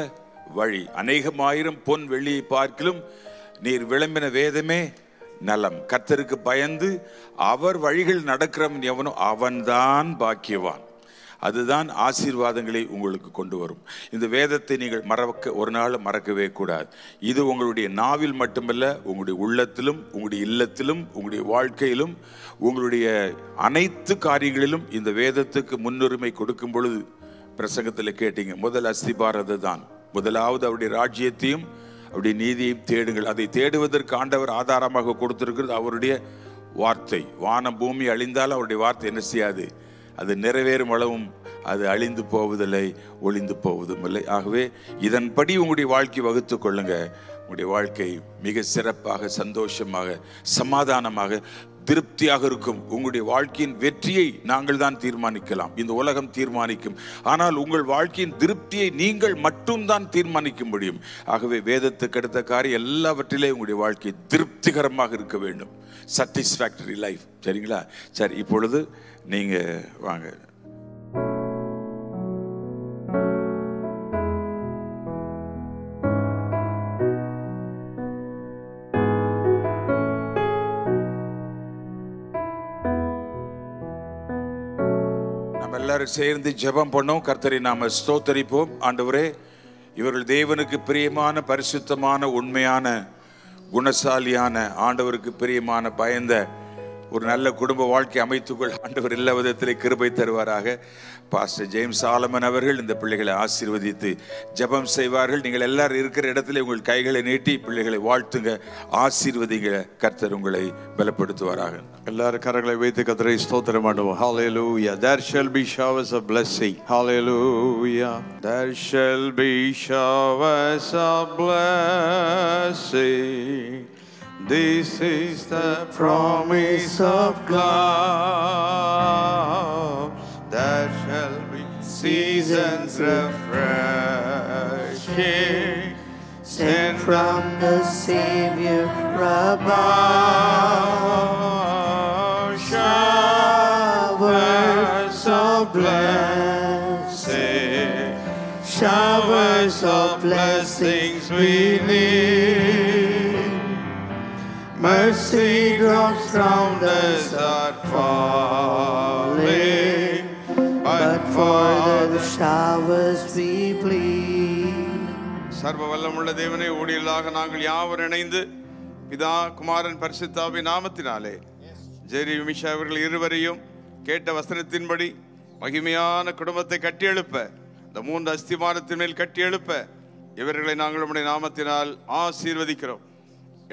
Speaker 8: வழி. அநேகமாயிரம் பொன் வெள்ளியை பார்க்கிலும் நீர் விளம்பின வேதமே நலம். கர்த்தருக்கு பயந்து அவர் வழிகள் நடக்கிறவன் எவனோ அவன்தான் பாக்கியவான். அதுதான் ஆசீர்வாதங்களை உங்களுக்கு கொண்டு வரும். இந்த வேதத்தை நீங்கள் ஒரு நாள் மறக்கவே கூடாது. இது உங்களுடைய நாவில் மட்டுமல்ல, உங்களுடைய உள்ளத்திலும், உங்களுடைய இல்லத்திலும், உங்களுடைய வாழ்க்கையிலும், உங்களுடைய அனைத்து காரியங்களிலும் இந்த வேதத்துக்கு முன்னுரிமை கொடுக்கும் பொழுது, பிரசங்கத்தில் கேட்டீங்க, முதல் அஸ்திபாரது தான். முதலாவது அவருடைய ராஜ்யத்தையும் அவருடைய நீதியையும் தேடுங்கள். அதை தேடுவதற்கு ஆண்டவர் ஆதாரமாக கொடுத்திருக்கிறது அவருடைய வார்த்தை. வானம் பூமி அழிந்தாலும் அவருடைய வார்த்தை என்ன செய்யாது? அது நிறைவேறும் அளவும் அது அழிந்து போவதில்லை, ஒளிந்து போவதும் இல்லை. ஆகவே இதன்படி உங்களுடைய வாழ்க்கை வகுத்து கொள்ளுங்க. உங்களுடைய வாழ்க்கை மிக சிறப்பாக, சந்தோஷமாக, சமாதானமாக, திருப்தியாக இருக்கும். உங்களுடைய வாழ்க்கையின் வெற்றியை நாங்கள் தான் தீர்மானிக்கலாம், இந்த உலகம் தீர்மானிக்கும். ஆனால் உங்கள் வாழ்க்கையின் திருப்தியை நீங்கள் மட்டும்தான் தீர்மானிக்க முடியும். ஆகவே வேதத்துக்கு அடுத்த காரியம் எல்லாவற்றிலே உங்களுடைய வாழ்க்கை திருப்திகரமாக இருக்க வேண்டும். Satisfactory life. சரிங்களா? சரி, இப்பொழுது நீங்க வாங்க. எல்லாரும் சேர்ந்து ஜெபம் பண்ணோம். கர்த்தரை நாம ஸ்தோத்தரிப்போம். ஆண்டவரே, இவர்கள் தேவனுக்கு பிரியமான, பரிசுத்தமான, உண்மையான, குணசாலியான, ஆண்டவருக்கு பிரியமான, பயந்த ஒரு நல்ல குடும்ப வாழ்க்கை அமைத்துக்கொள். ஆண்டவர் எல்லா விதத்திலே கிருபை தருவாராக. பாஸ்டர் ஜேம்ஸ் சாலமன் அவர்கள் இந்த பிள்ளைகளை ஆசீர்வதித்து ஜெபம் செய்வார்கள். நீங்கள் எல்லாரும் இருக்கிற இடத்துல உங்கள் கைகளை நீட்டி பிள்ளைகளை வாழ்த்துங்க, ஆசீர்வதிங்க. கர்த்தர் உங்களை பலப்படுத்துவாராக.
Speaker 9: எல்லாரும் கரங்களை வைத்து கர்த்தரை ஸ்தோத்திரம் பண்ணுவோம். Hallelujah. There shall be showers of blessing. Hallelujah. There shall be showers of blessing. This is the promise of God. There shall be seasons refreshing, sent from the Savior above. Showers of blessing, showers of blessings we need. Mercy drops round us are falling, but for the showers we plead. சர்வ வல்லமுள்ள தேவனே, ஊழியர்களாக நாங்கள் யாவர் இணைந்து பிதா, குமாரன், பரிசுத்தாவின் நாமத்தினாலே ஜெரி மிஷா அவர்கள் இருவரையும் கேட்ட வசனத்தின்படி மகிமையான குடும்பத்தை கட்டியெழுப்ப, இந்த 3 அஸ்திமானத்தின் மேல் கட்டியெழுப்ப இவர்களை நாங்கள் உம்முடைய நாமத்தினால் ஆசீர்வதிக்கிறோம்.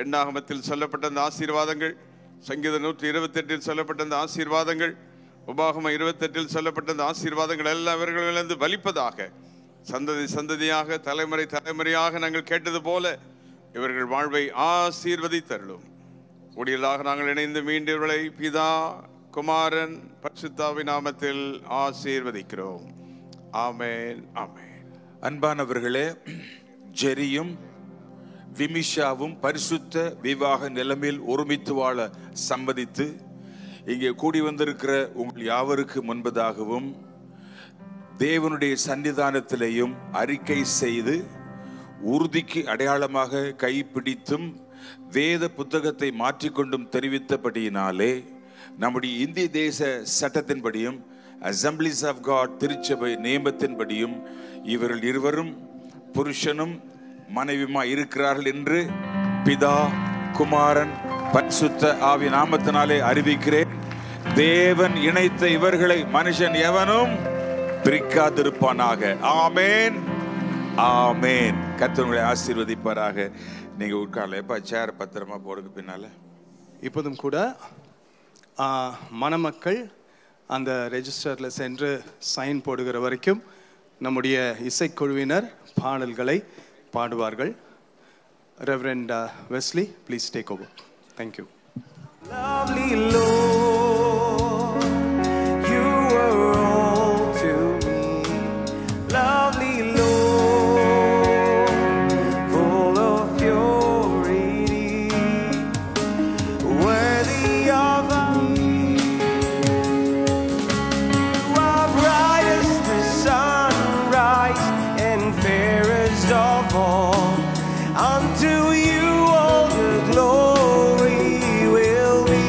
Speaker 9: எண்ணாகமத்தில் சொல்லப்பட்ட அந்த ஆசீர்வாதங்கள், சங்கீதம் 128 சொல்லப்பட்ட அந்த ஆசீர்வாதங்கள், உபாகமம் 28 சொல்லப்பட்ட அந்த ஆசீர்வாதங்கள் எல்லாம் இவர்களிலிருந்து பலிப்பதாக, சந்ததி சந்ததியாக, தலைமுறை தலைமுறையாக நாங்கள் கேட்டது போல இவர்கள் வாழ்வை ஆசீர்வதித்தருளும். ஊழியர்களாக நாங்கள் இணைந்து மீண்டவர்களை பிதா, குமாரன், பரிசுத்தாவின் நாமத்தில் ஆசீர்வதிக்கிறோம். ஆமென், ஆமென்.
Speaker 8: அன்பானவர்களே, ஜெரியும் விமிஷாவும் பரிசுத்த விவாக நிலைமையில் ஒருமித்து வாழ சம்மதித்து இங்கே கூடி வந்திருக்கிற உங்கள் யாவருக்கு முன்பதாகவும் தேவனுடைய சன்னிதானத்திலேயும் அறிக்கை செய்து உறுதிக்கு அடையாளமாக கைப்பிடித்தும் வேத புத்தகத்தை மாற்றிக்கொண்டும் தெரிவித்தபடியினாலே நம்முடைய இந்திய தேச சட்டத்தின்படியும் அசம்பிளிஸ் ஆஃப் காட் திருச்சபை நியமத்தின்படியும் இவர்கள் இருவரும் புருஷனும் மனைவியுமா இருக்கிறார்கள் என்று பிதா, குமாரன், பரிசுத்த ஆவி நாமத்தினாலே அறிவிக்கிறேன். தேவன் இணைத்த இவர்களை மனுஷன் எவனும் பிரிக்காதிருப்பானாக. ஆமேன், ஆமேன். கர்த்தர் உங்களை ஆசீர்வதிப்பாராக. நீங்க உட்கார்ல சேர் பத்திரமா போடுங்க பின்னால.
Speaker 1: இப்போதும் கூட மணமக்கள் அந்த ரெஜிஸ்டரில் சென்று சைன் போடுகிற வரைக்கும் நம்முடைய இசைக்குழுவினர் பாடல்களை பாடுவார்கள். Reverend Wesley, please take over. Thank you.
Speaker 10: Lovely Lord, you were all to me. Lovely Lord, full of purity, worthy of me. You are bright as the sunrise and fairest of all. Unto you all the glory will be.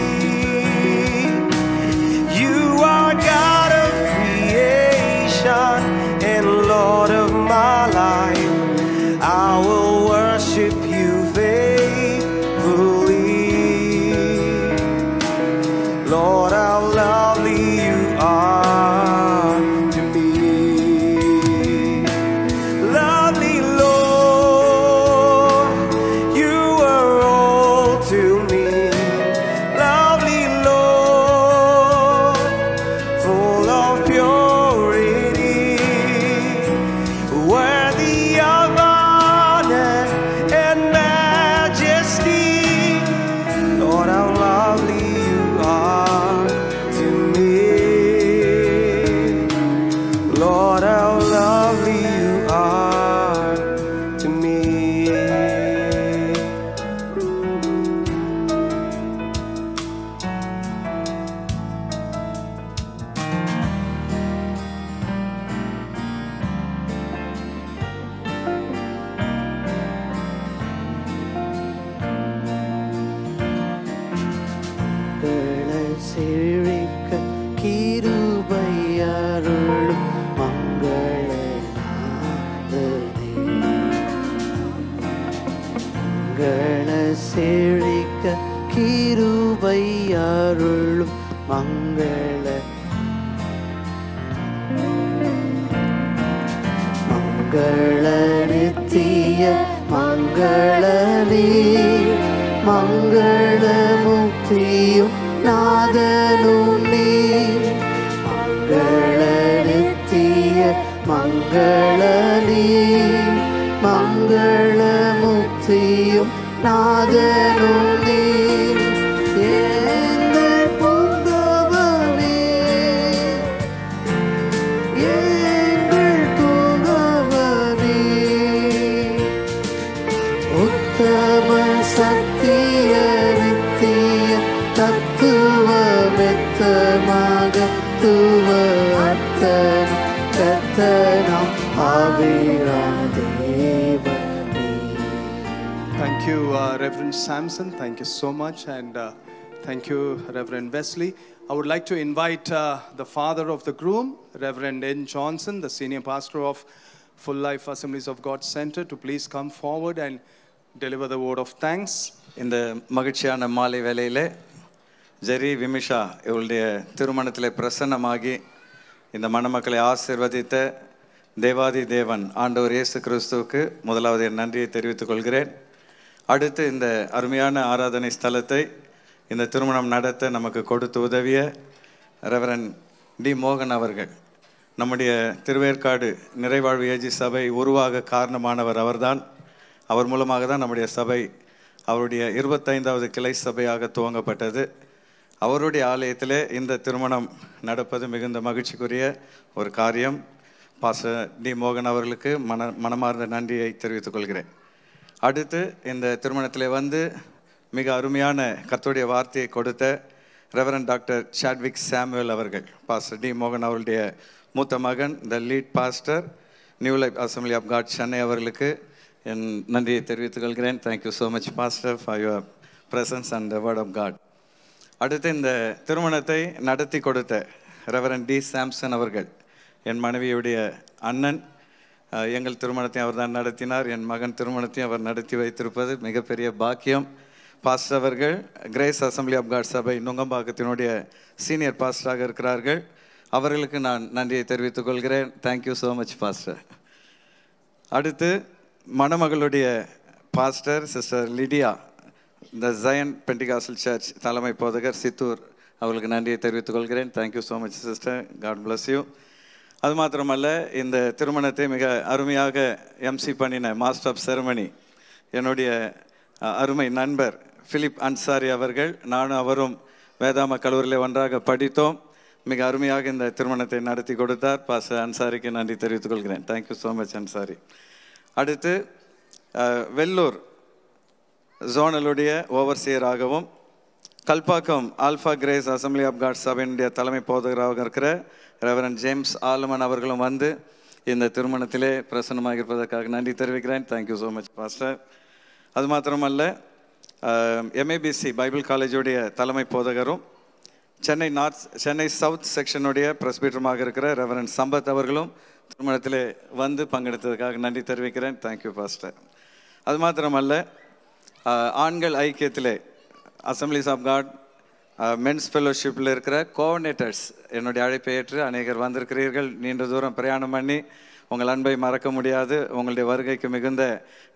Speaker 3: மங்கள நித்திய மங்களனே மங்கள முக்தியும் நாதனும் நீ மங்கள நித்திய மங்களனே மங்கள முக்தியும் நாதனும் நீ எங்கள் பூங்கவனே எங்கள் தூங்கவனே உத்தம சத்திய நித்திய தத்துவமெத்தமாக துவ அத்தன் கத்தனம் ஆவிராம் தேவனே.
Speaker 1: Thank you, Reverend Samson. Thank you so much. And thank you, Reverend Wesley. I would like to invite the father of the groom, Reverend N. Johnson, the senior pastor of Full Life Assemblies of God Center, to please come forward and deliver the word of thanks.
Speaker 11: இந்த மகிழ்ச்சியான மாலை வேளையிலே ஜெரி விமிஷா இவளுடைய திருமணத்தில் பிரசன்னமாகி இந்த மணமக்களை ஆசீர்வதித்த தேவாதி தேவன் ஆண்டவர் இயேசு கிறிஸ்துவுக்கு முதலாவது என் நன்றியை தெரிவித்துக் கொள்கிறேன். அடுத்து இந்த அருமையான ஆராதனை ஸ்தலத்தை இந்த திருமணம் நடத்த நமக்கு கொடுத்து உதவிய ரெவரன் டி மோகன் அவர்கள், நம்முடைய திருவேற்காடு நிறைவாழ்வு ஏஜி சபை உருவாக காரணமானவர் அவர்தான். அவர் மூலமாக தான் நம்முடைய சபை அவருடைய 25வது கிளை சபையாக துவங்கப்பட்டது. அவருடைய ஆலயத்திலே இந்த திருமணம் நடப்பது மிகுந்த மகிழ்ச்சிக்குரிய ஒரு காரியம். பாஸ்டர் டி மோகன் அவர்களுக்கு மனமார்ந்த நன்றியை தெரிவித்துக் கொள்கிறேன். அடுத்து இந்த திருமணத்திலே வந்து மிக அருமையான கர்த்தருடைய வார்த்தையை கொடுத்த ரெவரன் டாக்டர் சாட்விக் சாமுவேல் அவர்கள், பாஸ்டர் டி மோகன் அவருடைய மூத்த மகன், the lead pastor, new life assembly of God Chennai அவர்களுக்கு என் நன்றியை தெரிவித்துக் கொள்கிறேன். Thank you so much pastor for your presence and the word of God. அடுத்து இந்த திருமணத்தை நடத்தி கொடுத்த ரெவரன் டி சாம்சன் அவர்கள், என் மனைவியுடைய அண்ணன். எங்கள் திருமணத்தையும் அவர் தான் நடத்தினார். என் மகன் திருமணத்தையும் அவர் நடத்தி வைத்திருப்பது மிகப்பெரிய பாக்கியம். பாஸ்டர் அவர்கள் கிரேஸ் அசம்பிளி ஆஃப் காட் சபை நுங்கம்பாக்கத்தினுடைய சீனியர் பாஸ்டராக இருக்கிறார்கள். அவர்களுக்கு நான் நன்றியை தெரிவித்துக் கொள்கிறேன். Thank you so much pastor. அடுத்து மணமகளுடைய பாஸ்டர் சிஸ்டர் லிடியா, இந்த ஜயன் பெண்டிகாசல் சர்ச் தலைமை போதகர் சித்தூர், அவர்களுக்கு நன்றியை தெரிவித்துக் கொள்கிறேன். Thank you so much sister, God bless you. அது மாத்திரமல்ல, இந்த திருமணத்தை மிக அருமையாக எம்சி பண்ணின மாஸ்டர் ஆஃப் செரமனி என்னுடைய அருமை நண்பர் பிலிப் அன்சாரி அவர்கள், நானும் அவரும் வேதாம கல்லூரியில் ஒன்றாக படித்தோம். மிக அருமையாக இந்த திருமணத்தை நடத்தி கொடுத்தார். பாஸ்டர் அன்சாரிக்கு நன்றி தெரிவித்துக் கொள்கிறேன். Thank you so much Ansari. அடுத்து வெள்ளூர் ஜோனலுடைய ஓவர்சியராகவும் Kalpakkam alpha grace assembly of God சபையினுடைய தலைமை போதகராக இருக்கிற ரெவரன் ஜேம்ஸ் ஆல்மன் அவர்களும் வந்து இந்த திருமணத்திலே பிரசன்னமாக இருப்பதற்காக நன்றி தெரிவிக்கிறேன். Thank you so much pastor. அது மாத்திரமல்ல, எம்ஏபிசி பைபிள் காலேஜுடைய தலைமை போதகரும் சென்னை சவுத் செக்ஷனுடைய பிரஸ்பீட்டருமாக இருக்கிற ரெவரன் சம்பத் அவர்களும் திருமணத்திலே வந்து பங்கெடுத்ததுக்காக நன்றி தெரிவிக்கிறேன். Thank you pastor. அது மாத்திரமல்ல, ஆண்கள் ஐக்கியத்திலே அசம்பிளிஸ் ஆஃப் காட் மென்ஸ் ஃபெல்லோஷிப்பில் இருக்கிற கோஆர்டினேட்டர்ஸ் என்னுடைய அழைப்பை ஏற்று அநேகர் வந்திருக்கிறீர்கள். நீண்ட தூரம் பிரயாணம் பண்ணி உங்கள் அன்பை மறக்க முடியாது. உங்களுடைய வருகைக்கு மிகுந்த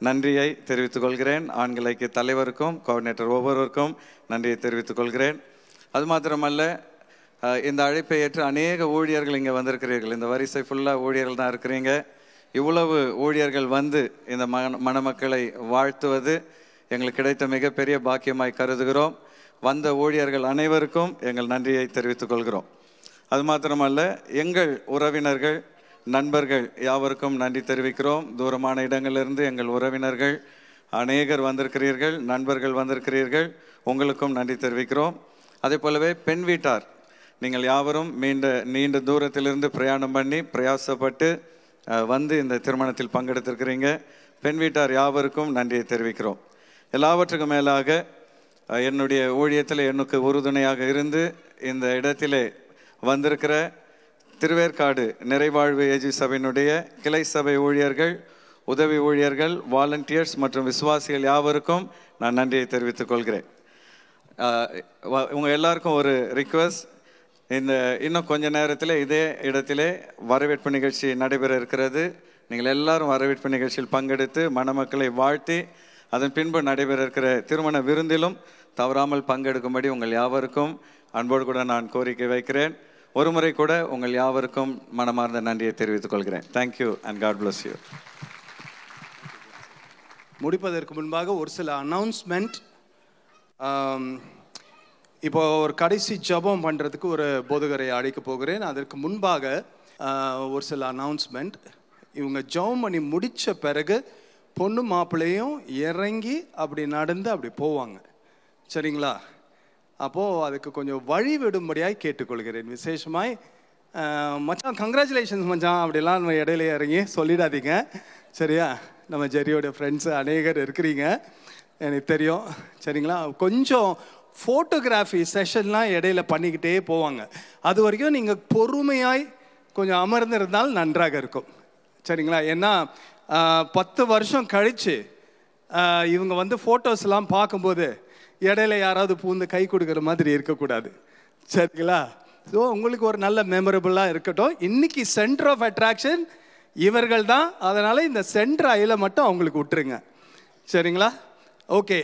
Speaker 11: நன்றியை தெரிவித்துக் கொள்கிறேன். ஆண்கள் ஐக்கிய தலைவருக்கும் கோஆர்டினேட்டர் ஒவ்வொருவருக்கும் நன்றியை தெரிவித்துக் கொள்கிறேன். அது மாத்திரமல்ல, இந்த அழைப்பை ஏற்று அநேக ஊழியர்கள் இங்கே வந்திருக்கிறீர்கள். இந்த வரிசை ஃபுல்லாக ஊழியர்கள் தான் இருக்கிறீங்க. இவ்வளவு ஊழியர்கள் வந்து இந்த மணமக்களை வாழ்த்துவது எங்களுக்கு கிடைத்த மிகப்பெரிய பாக்கியமாய் கருதுகிறோம். வந்த ஊழியர்கள் அனைவருக்கும் எங்கள் நன்றியை தெரிவித்துக் கொள்கிறோம். அது மாத்திரமல்ல, எங்கள் உறவினர்கள் நண்பர்கள் யாவருக்கும் நன்றி தெரிவிக்கிறோம். தூரமான இடங்களிலிருந்து எங்கள் உறவினர்கள் அநேகர் வந்திருக்கிறீர்கள், நண்பர்கள் வந்திருக்கிறீர்கள், உங்களுக்கும் நன்றி தெரிவிக்கிறோம். அதே போலவே பெண் வீட்டார், நீங்கள் யாவரும் நீண்ட தூரத்திலிருந்து பிரயாணம் பண்ணி பிரயாசப்பட்டு வந்து இந்த திருமணத்தில் பங்கெடுத்திருக்கிறீங்க. பெண் வீட்டார் யாவருக்கும் நன்றியை தெரிவிக்கிறோம். எல்லாவற்றுக்கும் மேலாக என்னுடைய ஊழியத்தில் எனக்கு உறுதுணையாக இருந்து இந்த இடத்திலே வந்திருக்கிற திருவேற்காடு நிறைவாழ்வு ஏஜி சபையினுடைய கிளை சபை ஊழியர்கள், உதவி ஊழியர்கள், வாலண்டியர்ஸ் மற்றும் விசுவாசிகள் யாவருக்கும் நான் நன்றியை தெரிவித்துக் கொள்கிறேன். உங்கள் எல்லாருக்கும் ஒரு ரிக்வெஸ்ட், இன்னும் கொஞ்ச நேரத்தில் இதே இடத்திலே வரவேற்பு நிகழ்ச்சி நடைபெற இருக்கிறது. நீங்கள் எல்லாரும் வரவேற்பு நிகழ்ச்சியில் பங்கெடுத்து மணமக்களை வாழ்த்தி அதன் பின்பு நடைபெற இருக்கிற திருமண விருந்திலும் தவறாமல் பங்கெடுக்கும்படி உங்கள் யாவருக்கும் அன்போடு கூட நான் கோரிக்கை வைக்கிறேன். ஒரு முறை கூட உங்கள் யாவருக்கும் மனமார்ந்த நன்றியை தெரிவித்துக் கொள்கிறேன். Thank you and God bless you.
Speaker 1: முடிப்பதற்கு முன்பாக ஒரு சில அனௌன்ஸ்மெண்ட். இப்போ ஒரு கடைசி ஜெபம் பண்ணுறதுக்கு ஒரு போதகரை அழைக்க போகிறேன். அதற்கு முன்பாக ஒரு சில அனௌன்ஸ்மெண்ட். இவங்க ஜெபம் பண்ணி முடித்த பிறகு பொண்ணு மாப்பிள்ளையும் இறங்கி அப்படி நடந்து அப்படி போவாங்க. சரிங்களா? அப்போது அதுக்கு கொஞ்சம் வழி விடும்படியாக கேட்டுக்கொள்கிறேன். விசேஷமாய் மச்சான் கங்க்ராச்சுலேஷன்ஸ் மச்சான் அப்படிலாம் நம்ம இடையில இறங்கி சொல்லிடாதீங்க. சரியா? நம்ம ஜெரியோட ஃப்ரெண்ட்ஸு அநேகர் இருக்கிறீங்க, எனக்கு தெரியும். சரிங்களா? கொஞ்சம் ஃபோட்டோகிராஃபி செஷன்லாம் இடையில பண்ணிக்கிட்டே போவாங்க. அது வரைக்கும் நீங்கள் பொறுமையாய் கொஞ்சம் அமர்ந்திருந்தால் நன்றாக இருக்கும். சரிங்களா? ஏன்னா 10 வருஷம் கழித்து இவங்க வந்து ஃபோட்டோஸ்லாம் பார்க்கும்போது இடையில யாராவது பூந்து கை கொடுக்குற மாதிரி இருக்கக்கூடாது. சரிங்களா? ஸோ உங்களுக்கு ஒரு நல்ல மெமரபுளாக இருக்கட்டும். இன்றைக்கி சென்டர் ஆஃப் அட்ராக்ஷன் இவர்கள் தான். அதனால் இந்த சென்டர் ஐயில் மட்டும் அவங்களுக்கு விட்டுருங்க. சரிங்களா? ஓகே.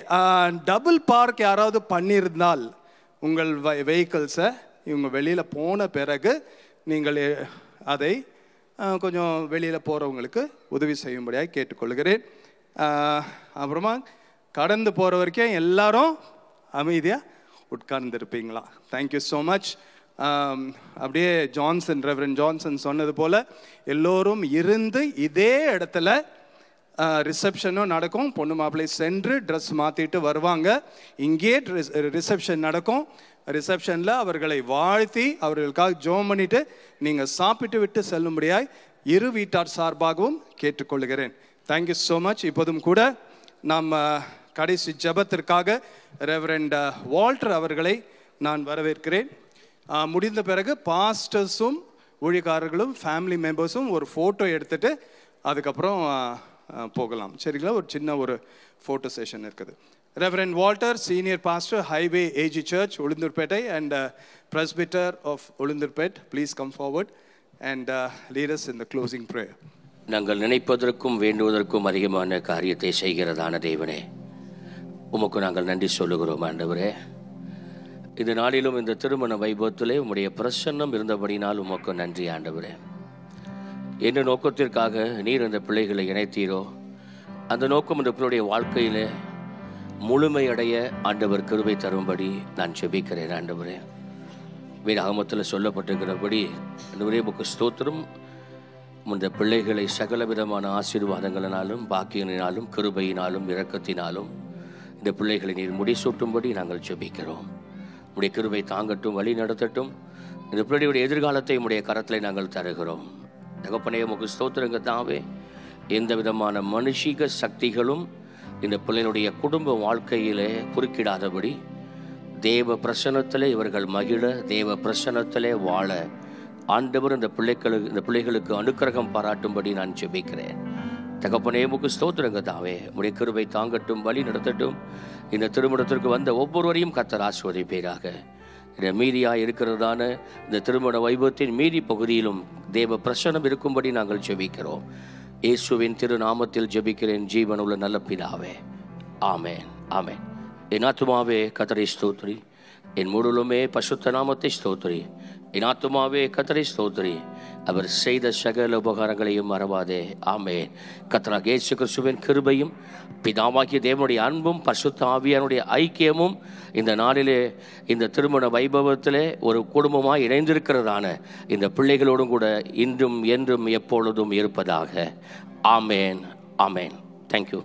Speaker 1: டபுள் பார்க் யாராவது பண்ணியிருந்தால் உங்கள் வெஹிக்கிள்ஸை இவங்க வெளியில் போன பிறகு நீங்கள் அதை கொஞ்சம் வெளியில் போகிறவங்களுக்கு உதவி செய்யும்படியாக கேட்டுக்கொள்கிறேன். அப்புறமா கடந்து போகிற வரைக்கும் எல்லாரும் அமைதியாக உட்கார்ந்துருப்பீங்களா? Thank you so much. அப்படியே ரெவரண்ட் ஜான்சன் சொன்னது போல் எல்லோரும் இருந்து இதே இடத்துல ரிசப்ஷனும் நடக்கும். பொண்ணு மாப்பிள்ளை சென்று ட்ரெஸ் மாற்றிட்டு வருவாங்க. இங்கே ரிசப்ஷன் நடக்கும். ரிசப்ஷனில் அவர்களை வாழ்த்தி அவர்களுக்காக ஜெபம் பண்ணிவிட்டு நீங்கள் சாப்பிட்டு விட்டு செல்லும்படியாய் இரு வீட்டார் சார்பாகவும் கேட்டுக்கொள்கிறேன். Thank you so much. இப்போதும் கூட நாம் கடைசி ஜெபத்திற்காக ரெவரண்ட் வால்டர் அவர்களை நான் வரவேற்கிறேன். முடிந்த பிறகு பாஸ்டர்ஸும் ஊழியக்காரர்களும் ஃபேமிலி மெம்பர்ஸும் ஒரு ஃபோட்டோ எடுத்துகிட்டு அதுக்கப்புறம் போகலாம். சரிங்களா? ஒரு சின்ன ஒரு ஃபோட்டோ செஷன் இருக்குது. Reverend Walter, senior pastor, highway AG church, Ulundurpet, and presbyter of Ulundurpet, please come forward and lead us in the closing prayer.
Speaker 12: நாங்கள் நினைப்பதற்கும் வேண்டுவதற்கும் அதிகமான காரியத்தை செய்கிறதான தேவனே, உமக்கு நாங்கள் நன்றி சொல்லுகிறோம். ஆண்டவரே, இந்த நாளிலும் இந்த திருமண வைபவத்திலே உம்முடைய பிரசன்னம் இருந்தபடினால் உமக்கு நன்றி. ஆண்டவரே, என்ன நோக்கத்திற்காக நீர் இந்த பிள்ளைகளை இணைத்தீரோ அந்த நோக்கம் இந்த பிள்ளைடைய வாழ்க்கையில் முழுமையடைய ஆண்டவர் கிருபை தரும்படி நான் ஜெபிக்கிறேன். ஆண்டவரே, வேதாகமத்தில் சொல்லப்பட்டிருக்கிறபடி ஆண்டவரே உமக்கு ஸ்தோத்திரம். இந்த பிள்ளைகளை சகல விதமான ஆசீர்வாதங்களினாலும் பாக்கியத்தினாலும் கிருபையினாலும் இரக்கத்தினாலும் இந்த பிள்ளைகளை நீர் முடிசூட்டும்படி நாங்கள் ஜெபிக்கிறோம். உடைய கிருபை தாங்கட்டும், வழி நடத்தட்டும். இந்த பிள்ளையுடைய எதிர்காலத்தை உடைய கரத்தில் நாங்கள் தருகிறோம். தகப்பனே, உமக்கு ஸ்தோத்திரங்க தாவே. எந்த விதமான மனுஷிக சக்திகளும் இந்த பிள்ளைகளுடைய குடும்ப வாழ்க்கையிலே குறுக்கிடாதபடி தேவ பிரசன்னத்திலே இவர்கள் மகிழ, தேவ பிரசன்னத்திலே வாழ ஆண்டவர் இந்த பிள்ளைகளுக்கு அனுக்கிரகம் பாராட்டும்படி நான் ஜெபிக்கிறேன். தகப்பனே, உமக்கு ஸ்தோத்திரங்க தாவே. உடைய கிருபை தாங்கட்டும், வழி நடத்தட்டும். இந்த திருமணத்திற்கு வந்த ஒவ்வொருவரையும் கர்த்தர் ஆசீர்வதிப்பீராக. இந்த மீதியாக இருக்கிறதான இந்த திருமண வைபவத்தின் மீதி பகுதியிலும் தேவ பிரசன்னம் இருக்கும்படி நாங்கள் ஜெபிக்கிறோம். இயேசுவின் திருநாமத்தில் ஜெபிக்கிறேன் ஜீவனுள்ள நல்ல பிதாவே. ஆமென், ஆமென். என் ஆத்துமாவே கர்த்தரை ஸ்தோத்திரி, என் முழுமே பசுத்த நாமத்தை ஸ்தோத்திரி. என் ஆத்துமாவே கர்த்தரை ஸ்தோத்திரி, அவர் செய்த சகல உபகாரங்களையும் மறவாதே. ஆமென். கர்த்தராகிய இயேசு கிறிஸ்துவின் கிருபையும் பிதாவாகிய தேவனுடைய அன்பும் பரிசுத்த ஆவியானுடைய ஐக்கியமும் இந்த நாளிலே இந்த திருமண வைபவத்திலே ஒரு குடும்பமாக இணைந்திருக்கிறதான இந்த பிள்ளைகளோடும் கூட இன்றும் என்றும் எப்பொழுதும் இருப்பதாக. ஆமென், ஆமென். தேங்க்யூ.